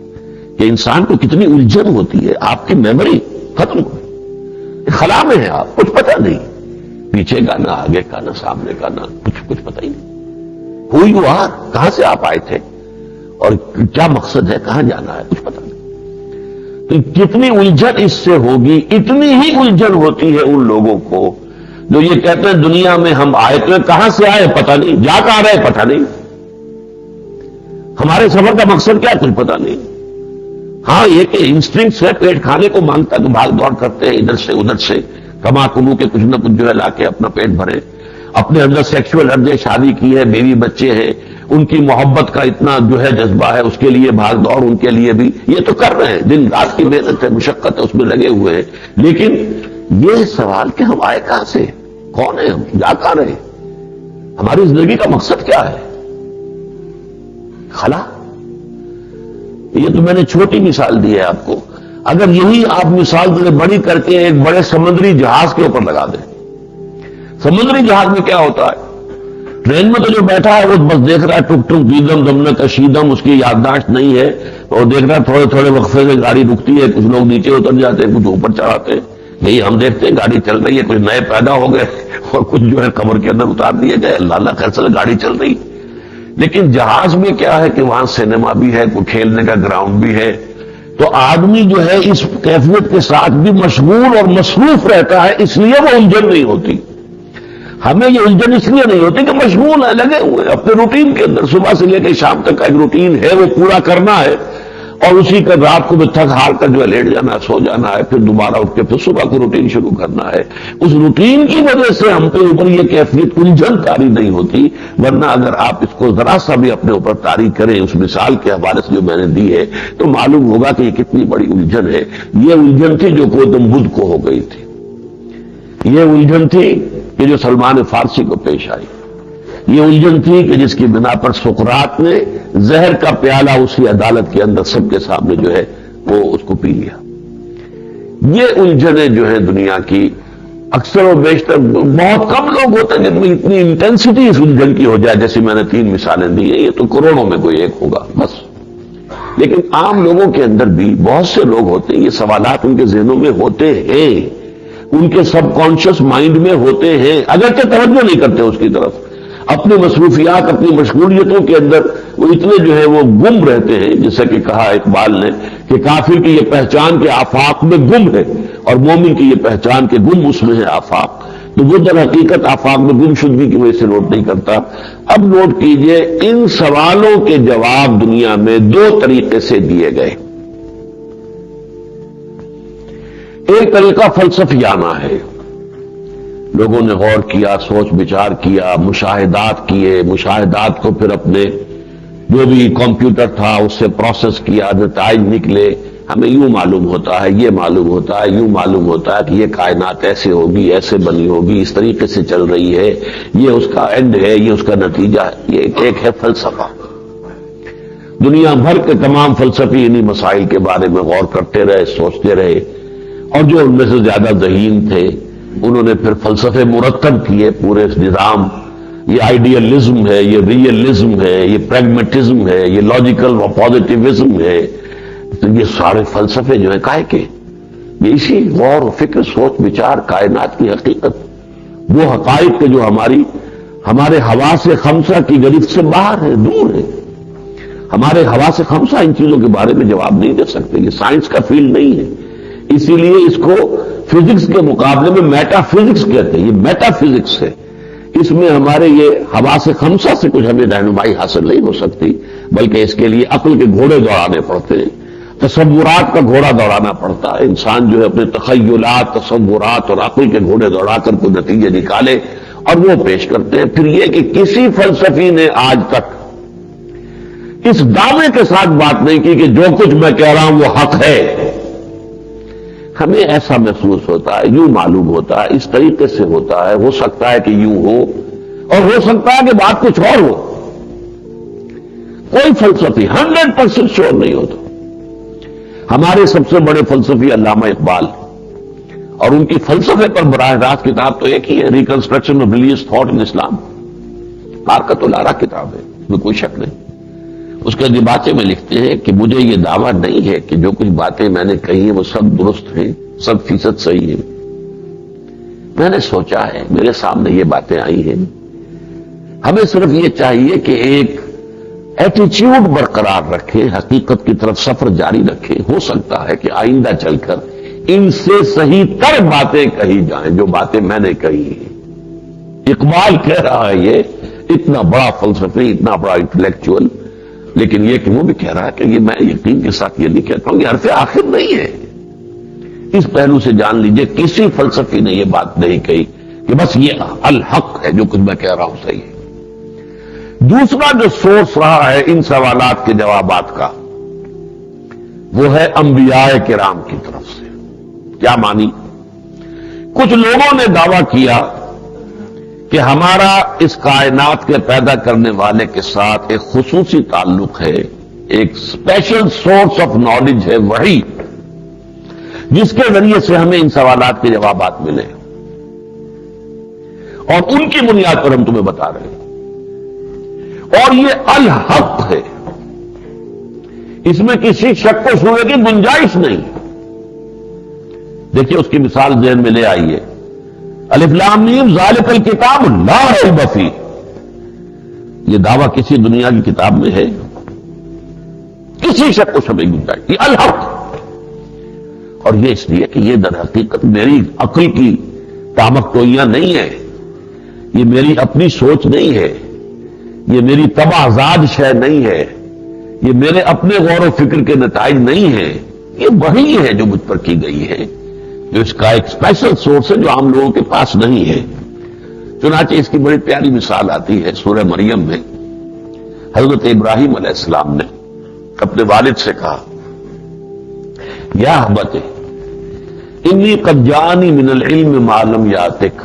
کہ انسان کو کتنی الجھن ہوتی ہے، آپ کی میموری ختم ہو، خلا میں ہے، آپ کچھ پتہ نہیں، پیچھے کا نہ آگے کا نہ سامنے کا نہ کچھ پتہ ہی نہیں، ہو یو آر، کہاں سے آپ آئے تھے اور کیا مقصد ہے، کہاں جانا ہے، کچھ پتہ نہیں۔ تو کتنی الجھن اس سے ہوگی، اتنی ہی الجھن ہوتی ہے ان لوگوں کو جو یہ کہتے ہیں دنیا میں ہم آئے تو کہاں سے آئے پتہ نہیں، جا کہاں رہے پتہ نہیں، ہمارے سفر کا مقصد کیا کچھ پتہ نہیں۔ ہاں یہ کہ انسٹنکٹس ہے، پیٹ کھانے کو مانگتا تو بھاگ دوڑ کرتے ہیں ادھر سے ادھر سے، کما کمو کے کچھ نہ کچھ جو ہے لا کے اپنا پیٹ بھرے، اپنے اندر سیکشول ارج، شادی کی ہے، بیوی بچے ہیں، ان کی محبت کا اتنا جو ہے جذبہ ہے، اس کے لیے بھاگ دوڑ، ان کے لیے بھی یہ تو کر رہے ہیں، دن رات کی محنت ہے، مشقت ہے، اس میں لگے ہوئے ہیں، لیکن یہ سوال کہ ہم آئے کہاں سے، کون ہیں ہم، جا کہاں رہے، ہماری زندگی کا مقصد کیا ہے، خلا۔ یہ تو میں نے چھوٹی مثال دی ہے آپ کو، اگر یہی آپ مثال بڑی کر کے ایک بڑے سمندری جہاز کے اوپر لگا دیں، سمندری جہاز میں کیا ہوتا ہے، ٹرین میں تو جو بیٹھا ہے وہ بس دیکھ رہا ہے ٹک ٹک دیدم دمن کشیدم، اس کی یادداشت نہیں ہے، اور دیکھ رہا ہے تھوڑے تھوڑے وقفے سے گاڑی رکتی ہے، کچھ لوگ نیچے اتر جاتے ہیں، کچھ اوپر چڑھاتے ہیں، یہی ہم دیکھتے ہیں گاڑی چل رہی ہے، کچھ نئے پیدا ہو گئے اور کچھ جو ہے قبر کے اندر اتار دیے گئے، اللہ اللہ خیر سے گاڑی چل رہی۔ لیکن جہاز میں کیا ہے کہ وہاں سینما بھی ہے، کوئی کھیلنے کا گراؤنڈ بھی ہے، تو آدمی جو ہے اس کیفیت کے ساتھ بھی مشغول اور مصروف رہتا ہے، اس لیے وہ الجھن نہیں ہوتی۔ ہمیں یہ الجھن اس لیے نہیں ہوتی کہ مشغول ہے، لگے ہوئے اپنے روٹین کے اندر، صبح سے لے کے شام تک کا ایک روٹین ہے، وہ پورا کرنا ہے، اور اسی کا رات کو بھی تھک ہار کر جو ہے لیٹ جانا ہے، سو جانا ہے، پھر دوبارہ اٹھ کے پھر صبح کو روٹین شروع کرنا ہے۔ اس روٹین کی وجہ سے ہم پہ اوپر یہ کیفیت الجھن طاری نہیں ہوتی، ورنہ اگر آپ اس کو ذرا سا بھی اپنے اوپر طاری کریں اس مثال کے حوالے سے جو میں نے دی ہے تو معلوم ہوگا کہ یہ کتنی بڑی الجھن ہے۔ یہ الجھن تھی جو گوتم بدھ کو ہو گئی تھی، یہ الجھن تھی کہ جو سلمان فارسی کو پیش آئی، یہ الجھن تھی کہ جس کی بنا پر سقراط نے زہر کا پیالہ اسی عدالت کے اندر سب کے سامنے جو ہے وہ اس کو پی لیا۔ یہ الجھنیں جو ہیں دنیا کی اکثر و بیشتر بہت کم لوگ ہوتے ہیں جن میں اتنی انٹینسٹی اس الجھن کی ہو جائے، جیسے میں نے 3 مثالیں دی ہیں، یہ تو کروڑوں میں کوئی ایک ہوگا بس۔ لیکن عام لوگوں کے اندر بھی بہت سے لوگ ہوتے ہیں، یہ سوالات ان کے ذہنوں میں ہوتے ہیں، ان کے سب کانشیس مائنڈ میں ہوتے ہیں، اگرچہ توجہ نہیں کرتے اس کی طرف، اپنی مصروفیات اپنی مشغولیتوں کے اندر وہ اتنے جو ہے وہ گم رہتے ہیں، جیسا کہ کہا اقبال نے کہ کافر کی یہ پہچان کے آفاق میں گم ہے اور مومن کی یہ پہچان کے گم اس میں ہے آفاق، تو وہ در حقیقت آفاق میں گم شدگی کی وجہ سے نوٹ نہیں کرتا۔ اب نوٹ کیجئے ان سوالوں کے جواب دنیا میں 2 طریقے سے دیے گئے۔ ایک طریقہ فلسفیانہ ہے، لوگوں نے غور کیا، سوچ بچار کیا، مشاہدات کیے، مشاہدات کو پھر اپنے جو بھی کمپیوٹر تھا اس سے پروسیس کیا، نتائج نکلے، ہمیں یوں معلوم ہوتا ہے، یہ معلوم ہوتا ہے، یوں معلوم ہوتا ہے کہ یہ کائنات ایسے ہوگی، ایسے بنی ہوگی، اس طریقے سے چل رہی ہے، یہ اس کا اینڈ ہے، یہ اس کا نتیجہ ہے۔ یہ ایک ہے فلسفہ۔ دنیا بھر کے تمام فلسفی انہی مسائل کے بارے میں غور کرتے رہے، سوچتے رہے، اور جو ان میں سے زیادہ ذہین تھے انہوں نے پھر فلسفے مرتب کیے پورے نظام، یہ آئیڈیلزم ہے، یہ ریئلزم ہے، یہ پریگمیٹزم ہے، یہ لاجیکل اور پازیٹیوزم ہے، تو یہ سارے فلسفے جو ہیں کائے کے، یہ اسی غور و فکر سوچ بچار کائنات کی حقیقت، وہ حقائق کے جو ہمارے حواس خمسہ کی گرفت سے باہر ہے، دور ہے۔ ہمارے حواس خمسہ ان چیزوں کے بارے میں جواب نہیں دے سکتے، یہ سائنس کا فیلڈ نہیں ہے، اسی لیے اس کو فزکس کے مقابلے میں میٹا فزکس کہتے ہیں، یہ میٹا فزکس ہے، اس میں ہمارے یہ حواس خمسہ سے کچھ ہمیں رہنمائی حاصل نہیں ہو سکتی، بلکہ اس کے لیے عقل کے گھوڑے دوڑانے پڑتے ہیں، تصورات کا گھوڑا دوڑانا پڑتا ہے، انسان جو ہے اپنے تخیلات، تصورات اور عقل کے گھوڑے دوڑا کر کوئی نتیجے نکالے اور وہ پیش کرتے ہیں۔ پھر یہ کہ کسی فلسفی نے آج تک اس دعوے کے ساتھ بات نہیں کی کہ جو کچھ میں کہہ رہا ہوں وہ حق ہے۔ ہمیں ایسا محسوس ہوتا ہے، یوں معلوم ہوتا ہے، اس طریقے سے ہوتا ہے، ہو سکتا ہے کہ یوں ہو اور ہو سکتا ہے کہ بات کچھ اور ہو۔ کوئی فلسفی 100% شور نہیں ہوتا۔ ہمارے سب سے بڑے فلسفی علامہ اقبال، اور ان کی فلسفے پر براہ راست کتاب تو ایک ہی ہے، reconstruction of religious thought in Islam, مارکت الارا کتاب ہے، اس میں کوئی شک نہیں۔ اس کے دباچے میں لکھتے ہیں کہ مجھے یہ دعویٰ نہیں ہے کہ جو کچھ باتیں میں نے کہی ہیں وہ سب درست ہیں، 100% صحیح ہیں۔ میں نے سوچا ہے، میرے سامنے یہ باتیں آئی ہیں، ہمیں صرف یہ چاہیے کہ ایک ایٹیچیوڈ برقرار رکھیں، حقیقت کی طرف سفر جاری رکھیں۔ ہو سکتا ہے کہ آئندہ چل کر ان سے صحیح تر باتیں کہی جائیں جو باتیں میں نے کہی ہیں۔ اقبال کہہ رہا ہے یہ اتنا بڑا فلسفی، اتنا بڑا انٹلیکچوئل، لیکن یہ کہ وہ بھی کہہ رہا ہے کہ یہ میں یقین کے ساتھ یہ نہیں کہتا ہوں، یہ حرف آخر نہیں ہے۔ اس پہلو سے جان لیجئے کسی فلسفی نے یہ بات نہیں کہی کہ بس یہ الحق ہے، جو کچھ میں کہہ رہا ہوں صحیح ہے۔ دوسرا جو سورس رہا ہے ان سوالات کے جوابات کا، وہ ہے انبیاء کرام کی طرف سے۔ کیا مانی؟ کچھ لوگوں نے دعویٰ کیا کہ ہمارا اس کائنات کے پیدا کرنے والے کے ساتھ ایک خصوصی تعلق ہے، ایک اسپیشل سورس آف نالج ہے وحی، جس کے ذریعے سے ہمیں ان سوالات کے جوابات ملے، اور ان کی بنیاد پر ہم تمہیں بتا رہے ہیں، اور یہ الحق ہے، اس میں کسی شک و شبہے کی گنجائش نہیں۔ دیکھیے اس کی مثال ذہن میں لے آئیے، الف لام میم ذالک الکتاب لا ریب فیہ، یہ دعویٰ کسی دنیا کی کتاب میں ہے؟ کسی شک و شبہے کی گنجائش، یہ الحق، اور یہ اس لیے کہ یہ در حقیقت میری عقل کی تامکٹوئیاں نہیں ہے، یہ میری اپنی سوچ نہیں ہے، یہ میری طبع زاد شے نہیں ہے، یہ میرے اپنے غور و فکر کے نتائج نہیں ہیں، یہ وہی ہے جو مجھ پر کی گئی ہے، جو اس کا ایک اسپیشل سورس ہے جو عام لوگوں کے پاس نہیں ہے۔ چنانچہ اس کی بڑی پیاری مثال آتی ہے سورہ مریم میں۔ حضرت ابراہیم علیہ السلام نے اپنے والد سے کہا، یا ابت انی قد جانی من العلم ما لم یاتک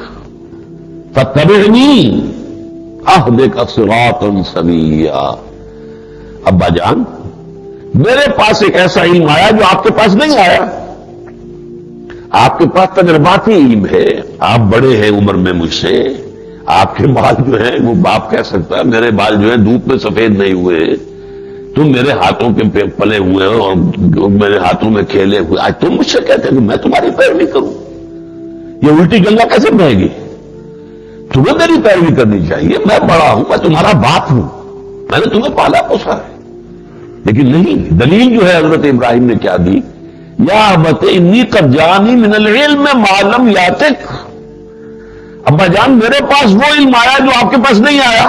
فاتبعنی اہدک صراطا سویا۔ ابا جان، میرے پاس ایک ایسا علم آیا جو آپ کے پاس نہیں آیا۔ آپ کے پاس تجرباتی علم ہے، آپ بڑے ہیں عمر میں مجھ سے، آپ کے بال جو ہیں وہ باپ کہہ سکتا ہے، میرے بال جو ہیں دھوپ میں سفید نہیں ہوئے، تم میرے ہاتھوں کے پلے ہوئے ہو اور میرے ہاتھوں میں کھیلے ہوئے، آج تم مجھ سے کہتے ہیں کہ میں تمہاری پیروی کروں؟ یہ الٹی گنگا کیسے بہے گی؟ تمہیں میری پیروی کرنی چاہیے، میں بڑا ہوں، میں تمہارا باپ ہوں، میں نے تمہیں پالا پوسا ہے۔ لیکن نہیں، دلیل جو ہے حضرت ابراہیم نے کیا دی، یا ابت انی قد جانی من العلم ما لم یاتک۔ ابا جان، میرے پاس وہ علم آیا جو آپ کے پاس نہیں آیا،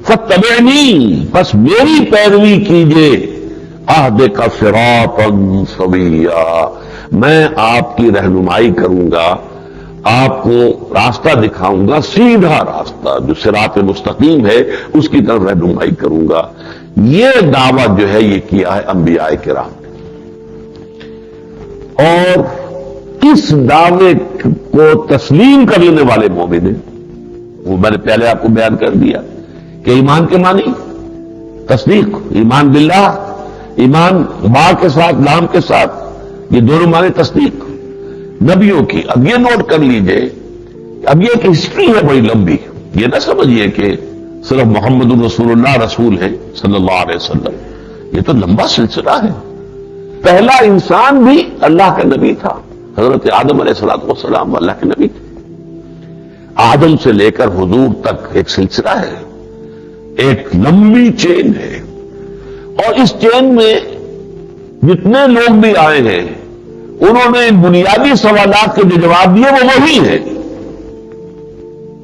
فاتبعنی، بس میری پیروی کیجئے، اہدک صراطا سویا، میں آپ کی رہنمائی کروں گا، آپ کو راستہ دکھاؤں گا، سیدھا راستہ جو صراط مستقیم ہے اس کی طرف رہنمائی کروں گا۔ یہ دعوت جو ہے یہ کیا ہے انبیاء کرام نے، اور اس دعوے کو تسلیم کر لینے والے مومن ہیں، وہ میں نے پہلے آپ کو بیان کر دیا کہ ایمان کے معنی تصدیق، ایمان باللہ، ایمان با کے ساتھ، لام کے ساتھ، یہ دونوں معنی تصدیق نبیوں کی۔ اب یہ نوٹ کر لیجئے، اب یہ ایک ہسٹری ہے بڑی لمبی، یہ نہ سمجھیے کہ صرف محمد رسول اللہ رسول ہے صلی اللہ علیہ وسلم، یہ تو لمبا سلسلہ ہے۔ پہلا انسان بھی اللہ کا نبی تھا، حضرت آدم علیہ السلام اللہ کے نبی تھے۔ آدم سے لے کر حضور تک ایک سلسلہ ہے، ایک لمبی چین ہے، اور اس چین میں جتنے لوگ بھی آئے ہیں انہوں نے ان بنیادی سوالات کے جو جواب دیے وہ وہی ہیں،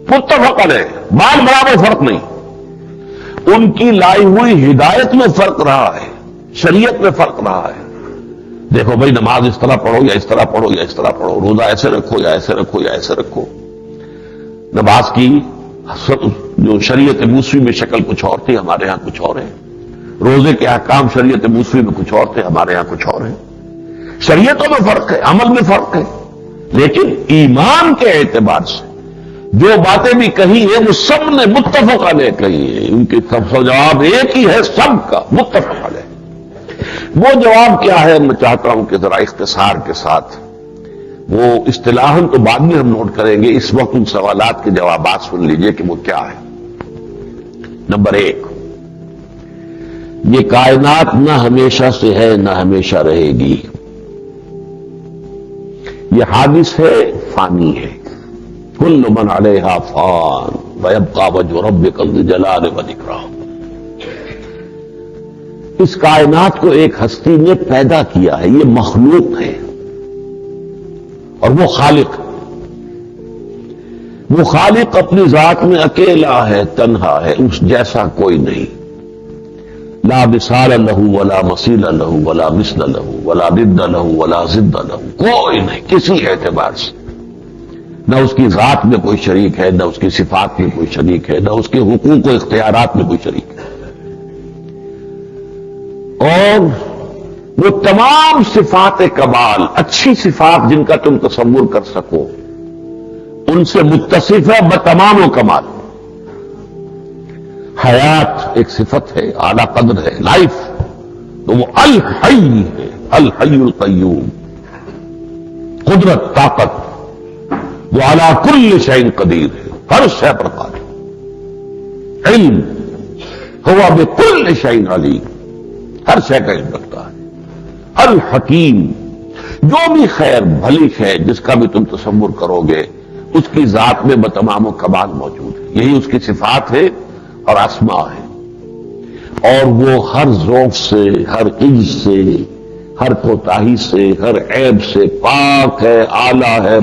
متفق علیہ، بال برابر فرق نہیں۔ ان کی لائی ہوئی ہدایت میں فرق رہا ہے، شریعت میں فرق رہا ہے۔ دیکھو بھائی، نماز اس طرح پڑھو یا اس طرح پڑھو یا اس طرح پڑھو، روزہ ایسے رکھو یا ایسے رکھو یا ایسے رکھو۔ نماز کی جو شریعت موسوی میں شکل کچھ اور تھی، ہمارے ہاں کچھ اور ہے۔ روزے کے احکام شریعت موسوی میں کچھ اور تھے، ہمارے ہاں کچھ اور ہے۔ شریعتوں میں فرق ہے، عمل میں فرق ہے، لیکن ایمان کے اعتبار سے جو باتیں بھی کہی ہیں وہ سب نے متفق علیہ کہی ہیں، ان کی سب سے جواب ایک ہی ہے، سب کا متفق علیہ۔ وہ جواب کیا ہے، میں چاہتا ہوں کہ ذرا اختصار کے ساتھ، وہ اصطلاحاً تو بعد میں ہم نوٹ کریں گے، اس وقت ان سوالات کے جوابات سن لیجئے کہ وہ کیا ہے۔ نمبر ایک، یہ کائنات نہ ہمیشہ سے ہے نہ ہمیشہ رہے گی، یہ حادث ہے، فانی ہے۔ کل من علیہا فان ویبقی وجہ ربک ذو الجلال والاکرام۔ اس کائنات کو ایک ہستی نے پیدا کیا ہے، یہ مخلوق ہے، اور وہ خالق، وہ خالق اپنی ذات میں اکیلا ہے، تنہا ہے، اس جیسا کوئی نہیں، لا مثال لہ ولا مثیل لہ ولا مثل لہ ولا ضد لہ ولا ضد لہ، کوئی نہیں کسی اعتبار سے، نہ اس کی ذات میں کوئی شریک ہے، نہ اس کی صفات میں کوئی شریک ہے، نہ اس کے حقوق و اختیارات میں کوئی شریک ہے، اور وہ تمام صفات کمال، اچھی صفات جن کا تم تصور کر سکو، ان سے متصف ہے بتمام و کمال۔ حیات ایک صفت ہے، اعلیٰ قدر ہے، لائف، تو وہ الحی ہے، الحی القیوم، قدرت، طاقت، وہ علی کل شیء قدیر ہے، ہر شے پر قادر، علم، ہوا بکل شیء علیم، ہر شے کا علم رکھتا ہے، الحکیم، جو بھی خیر بھلی ہے جس کا بھی تم تصور کرو گے اس کی ذات میں بتمام و کمال موجود ہے، یہی اس کی صفات ہے اور اسماء ہے، اور وہ ہر ذوق سے، ہر عجز سے، ہر کوتاہی سے، ہر عیب سے پاک ہے، اعلیٰ ہے،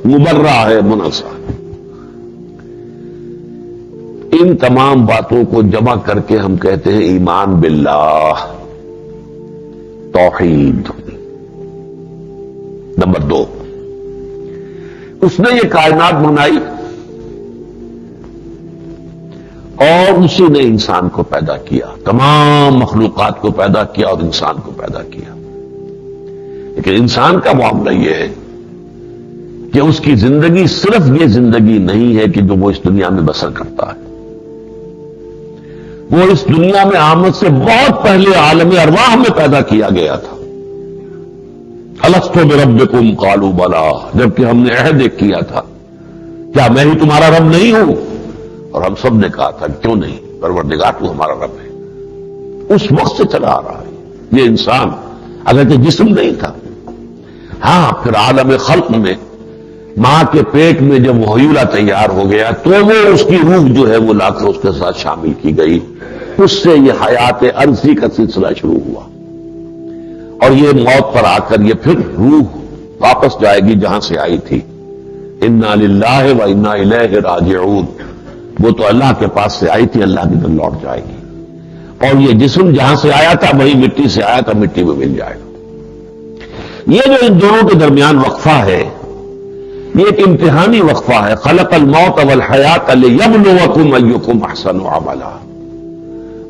مبرہ ہے، منزہ ہے۔ ان تمام باتوں کو جمع کر کے ہم کہتے ہیں ایمان باللہ، توحید۔ نمبر 2، اس نے یہ کائنات بنائی اور اسی نے انسان کو پیدا کیا، تمام مخلوقات کو پیدا کیا اور انسان کو پیدا کیا۔ لیکن انسان کا معاملہ یہ ہے کہ اس کی زندگی صرف یہ زندگی نہیں ہے کہ جو وہ اس دنیا میں بسر کرتا ہے، وہ اس دنیا میں آمد سے بہت پہلے عالم ارواح میں پیدا کیا گیا تھا۔ الستو بربکم قالوا بلا، جبکہ ہم نے عہد ایک کیا تھا، کیا میں ہی تمہارا رب نہیں ہوں؟ اور ہم سب نے کہا تھا کیوں نہیں، پروردگار تو ہمارا رب ہے۔ اس وقت سے چلا آ رہا ہے یہ انسان، اگرچہ جسم نہیں تھا۔ ہاں پھر عالم خلق میں ماں کے پیٹ میں جب وہ حیولہ تیار ہو گیا تو وہ اس کی روح جو ہے وہ لا کر اس کے ساتھ شامل کی گئی، اس سے یہ حیات ارضی کا سلسلہ شروع ہوا، اور یہ موت پر آ کر یہ پھر روح واپس جائے گی جہاں سے آئی تھی۔ انا للہ و انا الیہ راجعون، وہ تو اللہ کے پاس سے آئی تھی، اللہ کی طرف لوٹ جائے گی، اور یہ جسم جہاں سے آیا تھا وہی مٹی سے آیا تھا، مٹی میں مل جائے گا۔ یہ جو ان دونوں کے درمیان وقفہ ہے یہ ایک امتحانی وقفہ ہے۔ خلق الموت والحیات لیبلوکم ایکم احسن عملا،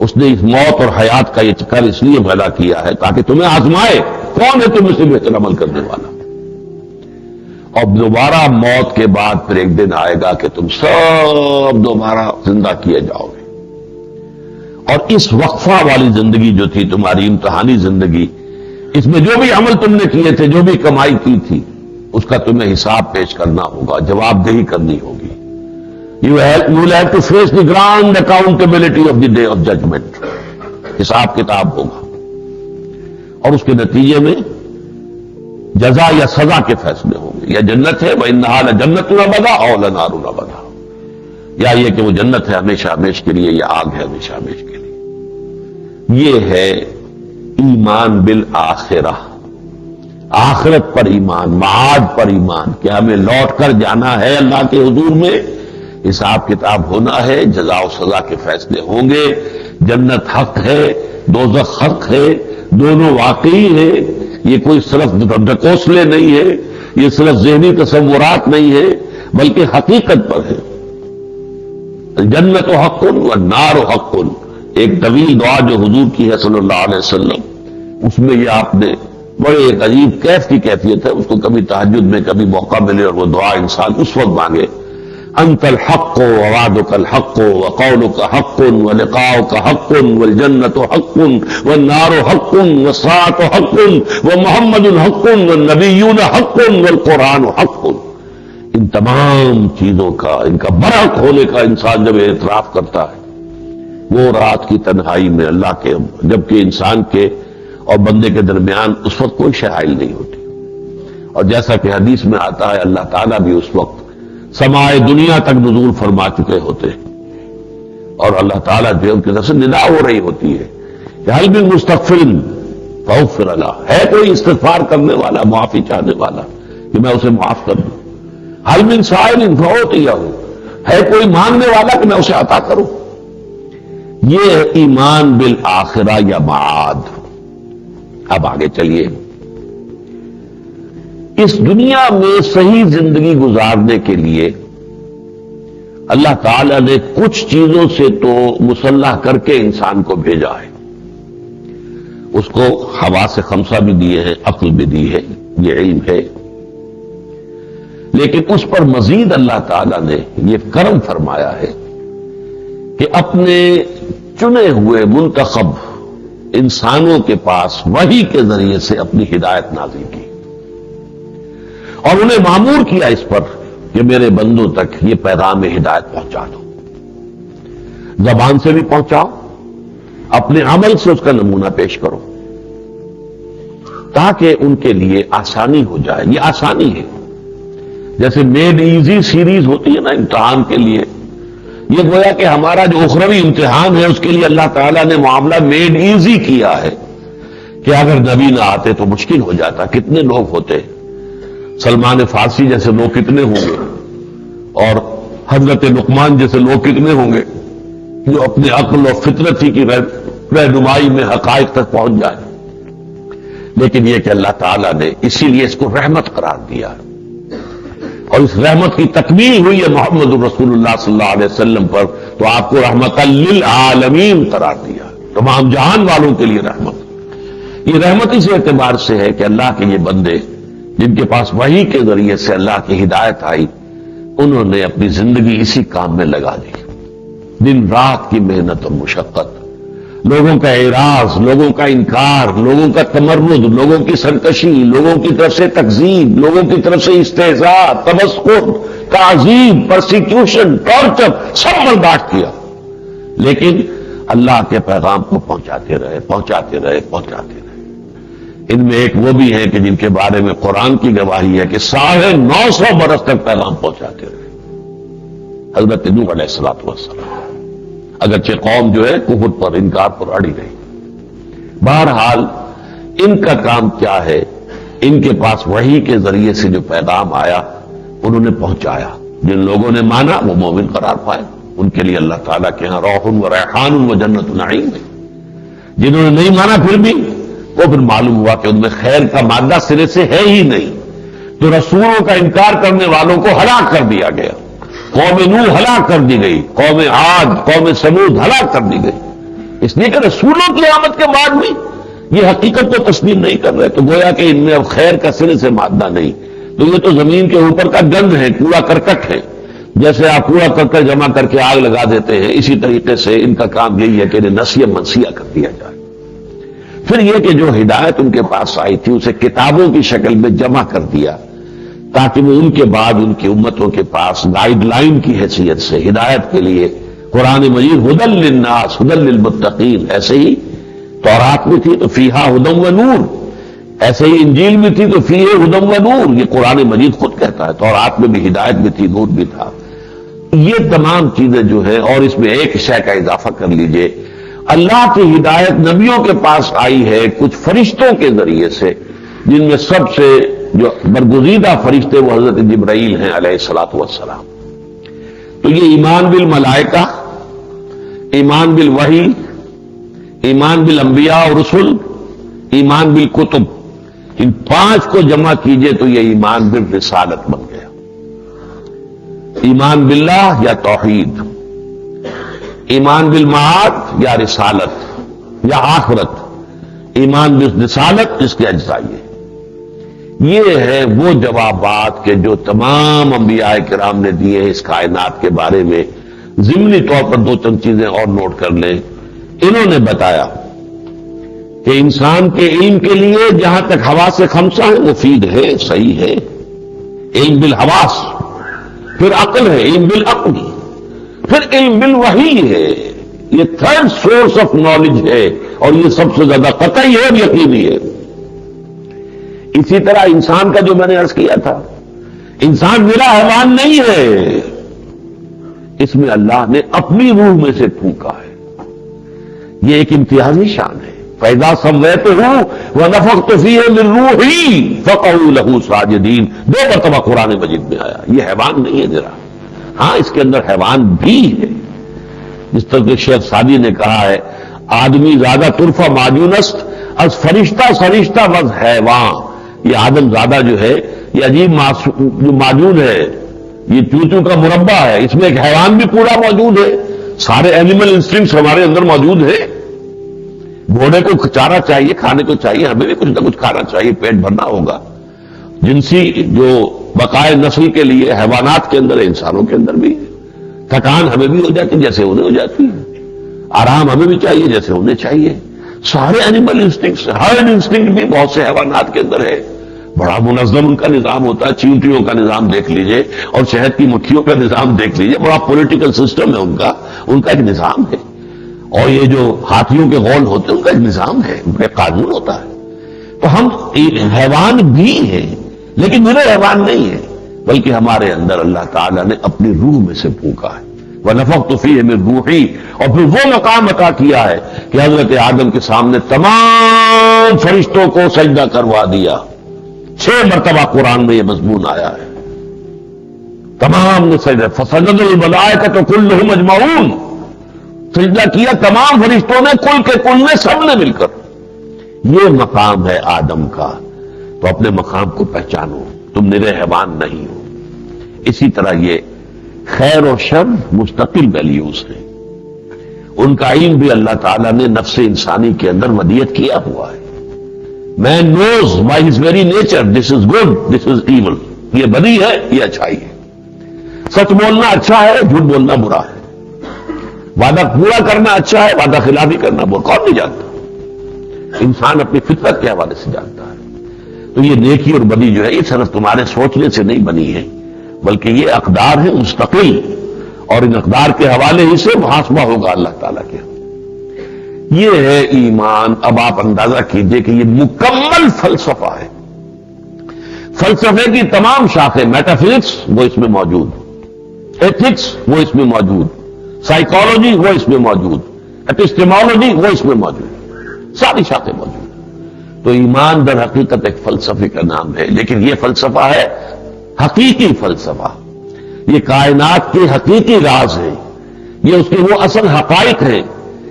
اس نے اس موت اور حیات کا یہ چکر اس لیے پیدا کیا ہے تاکہ تمہیں آزمائے کون ہے تم سے بہتر عمل کرنے والا۔ اور دوبارہ موت کے بعد پھر ایک دن آئے گا کہ تم سب دوبارہ زندہ کیے جاؤ گے، اور اس وقفہ والی زندگی جو تھی تمہاری امتحانی زندگی، اس میں جو بھی عمل تم نے کیے تھے، جو بھی کمائی کی تھی، اس کا تمہیں حساب پیش کرنا ہوگا، جواب دہی کرنی ہوگی۔ You will have to face the grand accountability of the day of judgment۔ حساب کتاب ہوگا، اور اس کے نتیجے میں جزا یا سزا کے فیصلے ہوں گے، یا جنت ہے وَإِنَّهَا لَجَنَّةٌ أَبَدًا أَوْ لَنَارٌ أَبَدًا، یا یہ کہ وہ جنت ہے ہمیشہ ہمیش کے لیے، یا آگ ہے ہمیشہ ہمیش کے لیے۔ یہ ہے ایمان بالآخرہ، آخرت پر ایمان، معاد پر ایمان، کہ ہمیں لوٹ کر جانا ہے اللہ کے حضور میں، حساب کتاب ہونا ہے، جزا و سزا کے فیصلے ہوں گے، جنت حق ہے، دوزخ حق ہے، دونوں واقعی ہیں، یہ کوئی صرف ڈکوسلے نہیں ہے، یہ صرف ذہنی تصورات نہیں ہے، بلکہ حقیقت پر ہے۔ الجنت حق والنار حق، ایک طویل دعا جو حضور کی ہے صلی اللہ علیہ وسلم، اس میں یہ آپ نے بڑے ایک عجیب کیف کی کیفیت ہے، اس کو کبھی تہجد میں کبھی موقع ملے اور وہ دعا انسان اس وقت مانگے، انت الحق ووعدك الحق وقولك حق ولقاؤك حق والجنة حق والنار حق والساعة حق ومحمد حق والنبيون حق والقرآن حق۔ ان تمام چیزوں کا، ان کا برحق ہونے کا انسان جب اعتراف کرتا ہے وہ رات کی تنہائی میں اللہ کے، جبکہ انسان کے اور بندے کے درمیان اس وقت کوئی شے حائل نہیں ہوتی، اور جیسا کہ حدیث میں آتا ہے اللہ تعالیٰ بھی اس وقت سمائے دنیا تک نزول فرما چکے ہوتے ہیں، اور اللہ تعالیٰ جو ان کی طرف سے ندا ہو رہی ہوتی ہے کہ حل من مستغفر فاغفر له، ہے کوئی استغفار کرنے والا، معافی چاہنے والا کہ میں اسے معاف کر دوں، حل من سائل فاعطیہ، ہے کوئی مانگنے والا کہ میں اسے عطا کروں۔ یہ ایمان بالآخرہ یا معاد۔ اب آگے چلیے، اس دنیا میں صحیح زندگی گزارنے کے لیے اللہ تعالی نے کچھ چیزوں سے تو مسلح کر کے انسان کو بھیجا ہے، اس کو حواس خمسہ بھی دیے ہیں، عقل بھی دی ہے، یہ علم ہے، لیکن اس پر مزید اللہ تعالی نے یہ کرم فرمایا ہے کہ اپنے چنے ہوئے منتخب انسانوں کے پاس وحی کے ذریعے سے اپنی ہدایت نازل کی، اور انہیں مامور کیا اس پر کہ میرے بندوں تک یہ پیغام ہدایت پہنچا دو، زبان سے بھی پہنچاؤ، اپنے عمل سے اس کا نمونہ پیش کرو، تاکہ ان کے لیے آسانی ہو جائے۔ یہ آسانی ہے، جیسے میڈ ایزی سیریز ہوتی ہے نا امتحان کے لیے، یہ گویا کہ ہمارا جو اخروی امتحان ہے اس کے لیے اللہ تعالیٰ نے معاملہ میڈ ایزی کیا ہے کہ اگر نبی نہ آتے تو مشکل ہو جاتا۔ کتنے لوگ ہوتے، سلمان فارسی جیسے لوگ کتنے ہوں گے، اور حضرت لقمان جیسے لوگ کتنے ہوں گے، جو اپنے عقل و فطرتی کی رہنمائی میں حقائق تک پہنچ جائے. لیکن یہ کہ اللہ تعالیٰ نے اسی لیے اس کو رحمت قرار دیا اور اس رحمت کی تکمیل ہوئی ہے محمد رسول اللہ صلی اللہ علیہ وسلم پر، تو آپ کو رحمت للعالمین قرار دیا، تمام جہان والوں کے لیے رحمت. یہ رحمت اس اعتبار سے ہے کہ اللہ کے یہ بندے جن کے پاس وحی کے ذریعے سے اللہ کی ہدایت آئی، انہوں نے اپنی زندگی اسی کام میں لگا دی، دن رات کی محنت اور مشقت، لوگوں کا اعراض، لوگوں کا انکار، لوگوں کا تمرد، لوگوں کی سرکشی، لوگوں کی طرف سے تکذیب، لوگوں کی طرف سے استہزاء، تمسخر، تعذیب، پرسیکیوشن، ٹارچر، سب برداشت کیا، لیکن اللہ کے پیغام کو پہنچاتے رہے. ان میں ایک وہ بھی ہیں کہ جن کے بارے میں قرآن کی گواہی ہے کہ 950 برس تک پیغام پہنچاتے رہے. حضرت نوح علیہ السلام، اگرچہ قوم جو ہے کفر پر، انکار پر اڑی رہی. بہرحال ان کا کام کیا ہے؟ ان کے پاس وحی کے ذریعے سے جو پیغام آیا انہوں نے پہنچایا. جن لوگوں نے مانا وہ مومن قرار پائے، ان کے لیے اللہ تعالیٰ کے ہاں روح و ریحان و جنت نعیم ہے. جنہوں نے نہیں مانا پھر بھی، وہ پھر معلوم ہوا کہ ان میں خیر کا مادہ سرے سے ہے ہی نہیں. تو رسولوں کا انکار کرنے والوں کو ہلاک کر دیا گیا. قوم نوح ہلاک کر دی گئی، قوم عاد، قوم سمود ہلاک کر دی گئی، اس لیے کہ رسولوں کی آمد کے بعد بھی یہ حقیقت کو تسلیم نہیں کر رہے. تو گویا کہ ان میں اب خیر کا سرے سے مادہ نہیں. تو یہ تو زمین کے اوپر کا گند ہے، کوڑا کرکٹ ہے. جیسے آپ کوڑا کرکٹ جمع کر کے آگ لگا دیتے ہیں، اسی طریقے سے ان کا کام یہی ہے کہ انہیں نسیہ منسیہ کر دیا جائے. پھر یہ کہ جو ہدایت ان کے پاس آئی تھی اسے کتابوں کی شکل میں جمع کر دیا تاکہ وہ ان کے بعد ان کی امتوں کے پاس گائیڈ لائن کی حیثیت سے ہدایت کے لیے. قرآن مجید ہدی للناس ہدی للمتقین، ایسے ہی تورات میں تھی تو فیہا ہدی و نور، ایسے ہی انجیل میں تھی تو فیہا ہدی و نور. یہ قرآن مجید خود کہتا ہے تورات میں بھی ہدایت بھی تھی، نور بھی تھا. یہ تمام چیزیں جو ہیں، اور اس میں ایک شے کا اضافہ کر لیجئے، اللہ کی ہدایت نبیوں کے پاس آئی ہے کچھ فرشتوں کے ذریعے سے، جن میں سب سے جو برگزیدہ فرشتے وہ حضرت جبرائیل ہیں علیہ الصلوۃ والسلام. تو یہ ایمان بالملائکہ، ایمان بالوحی، ایمان بالانبیاء اور رسل، ایمان بالکتب، ان 5 کو جمع کیجئے تو یہ ایمان بالرسالت بن گیا. ایمان باللہ یا توحید، ایمان بالمعاد یا رسالت یا آخرت، ایمان بالرسالت جس کے اجزاء یہ ہے وہ جوابات کہ جو تمام انبیاء کرام نے دیے ہیں اس کائنات کے بارے میں. ضمنی طور پر 2-3 چیزیں اور نوٹ کر لیں. انہوں نے بتایا کہ انسان کے علم کے لیے جہاں تک حواس خمسہ ہے مفید ہے، صحیح ہے، علم بالحواس. پھر عقل ہے، علم بالعقل. پھر علم بالوحی ہے، یہ 3rd سورس آف نالج ہے، اور یہ سب سے زیادہ قطعی ہے اور یقینی ہے. اسی طرح انسان کا جو میں نے عرض کیا تھا، انسان میرا حیوان نہیں ہے، اس میں اللہ نے اپنی روح میں سے پھونکا ہے. یہ ایک امتیازی شان ہے. فَإِذَا سَوَّيْتُهُ وَنَفَخْتُ فِيهِ مِن رُوحِي فَقَعُوا لَهُ سَاجِدِينَ. 2 مرتبہ قرآن مجید میں آیا. یہ حیوان نہیں ہے ذرا، ہاں اس کے اندر حیوان بھی ہے. جس طرح کہ شیخ سعدی نے کہا ہے، آدمی زیادہ طرفہ ماجونست از فرشتہ سرشتہ وز حیوان. یہ آدم زیادہ جو ہے یہ عجیب جو معجون ہے، یہ چوچو کا مربع ہے، اس میں ایک حیوان بھی پورا موجود ہے. سارے اینیمل انسٹنکٹس ہمارے اندر موجود ہیں. گھوڑے کو چارہ چاہیے، کھانے کو چاہیے، ہمیں بھی کچھ نہ کچھ کھانا چاہیے، پیٹ بھرنا ہوگا. جنسی جو بقائے نسل کے لیے حیوانات کے اندر ہے، انسانوں کے اندر بھی ہے. تھکان ہمیں بھی ہو جاتی جیسے انہیں ہو جاتی ہے، آرام ہمیں بھی چاہیے جیسے انہیں چاہیے. سارے اینیمل انسٹنکٹس، ہر انسٹنکٹ بھی بہت سے حیوانات کے اندر ہے. بڑا منظم ان کا نظام ہوتا ہے. چیونٹیوں کا نظام دیکھ لیجئے اور شہد کی مکھیوں کا نظام دیکھ لیجئے، بڑا پولیٹیکل سسٹم ہے ان کا ایک نظام ہے. اور یہ جو ہاتھیوں کے غول ہوتے ہیں ان کا ایک نظام ہے، ان کا ایک قانون ہوتا ہے. تو ہم حیوان بھی ہیں لیکن میرے حیوان نہیں ہے، بلکہ ہمارے اندر اللہ تعالیٰ نے اپنی روح میں سے پھونکا ہے. وَنَفَخْتُ فِيهِ مِن رُوحِي. اور پھر وہ مقام عطا کیا ہے کہ حضرت آدم کے سامنے تمام فرشتوں کو سجدہ کروا دیا. 6 مرتبہ قرآن میں یہ مضمون آیا ہے. تمام نے سجدہ. فَسَجَدَ الْمَلَائِكَةُ كُلُّهُمْ أَجْمَعُونَ. سجدہ کیا تمام فرشتوں نے، کل کے کل نے، سب نے مل کر. یہ مقام ہے آدم کا. تو اپنے مقام کو پہچانو، تم نرے حیوان نہیں ہو. اسی طرح یہ خیر و شر مستقل ویلیوز ہیں. ان کا علم بھی اللہ تعالیٰ نے نفس انسانی کے اندر ودیت کیا ہوا ہے. Man knows by his very nature this is good this is evil. یہ بدی ہے، یہ اچھائی ہے. سچ بولنا اچھا ہے، جھوٹ بولنا برا ہے. وعدہ پورا کرنا اچھا ہے، وعدہ خلافی کرنا برا. کون نہیں جانتا؟ انسان اپنی فطرت کے حوالے سے جانتا ہے. تو یہ نیکی اور بدی جو ہے یہ صرف تمہارے سوچنے سے نہیں بنی ہے، بلکہ یہ اقدار ہے مستقل، اور ان اقدار کے حوالے ہی سے محاسبہ ہوگا اللہ تعالیٰ کے. یہ ہے ایمان. اب آپ اندازہ کیجئے کہ یہ مکمل فلسفہ ہے. فلسفے کی تمام شاخیں، میٹافزکس وہ اس میں موجود، ایتھکس وہ اس میں موجود، سائیکالوجی وہ اس میں موجود، ایپسٹیمولوجی وہ اس میں موجود، ساری شاخیں موجود. تو ایمان در حقیقت ایک فلسفے کا نام ہے، لیکن یہ فلسفہ ہے حقیقی فلسفہ. یہ کائنات کے حقیقی راز ہیں، یہ اس کے وہ اصل حقائق ہیں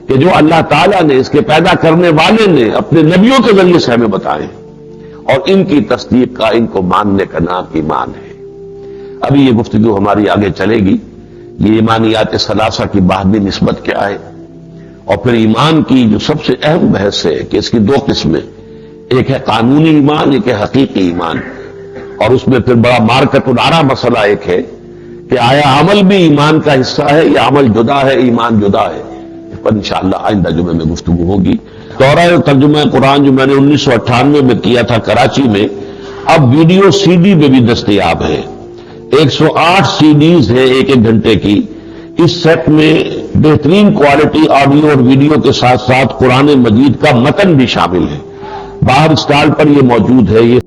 کہ جو اللہ تعالیٰ نے، اس کے پیدا کرنے والے نے اپنے نبیوں کے ذریعے سے ہمیں بتائے، اور ان کی تصدیق کا، ان کو ماننے کا نام ایمان ہے. ابھی یہ گفتگو ہماری آگے چلے گی. یہ ایمانیات ثلاثہ کی باہمی نسبت کیا ہے، اور پھر ایمان کی جو سب سے اہم بحث ہے کہ اس کی دو قسمیں، ایک ہے قانونی ایمان، ایک ہے حقیقی ایمان. اور اس میں پھر بڑا مارکت العرا مسئلہ ایک ہے کہ آیا عمل بھی ایمان کا حصہ ہے یا عمل جدا ہے، ایمان جدا ہے. اس پر انشاءاللہ آئندہ جمعے میں گفتگو ہوگی. دورہ ترجمہ قرآن جو میں نے 1998 میں کیا تھا کراچی میں، اب ویڈیو سی ڈی میں بھی دستیاب ہے. 108 سی ڈیز ہیں 1-1 گھنٹے کی. اس سیٹ میں بہترین کوالٹی آڈیو اور ویڈیو کے ساتھ ساتھ قرآن مجید کا متن بھی شامل ہے. باہر اسٹال پر یہ موجود ہے. یہ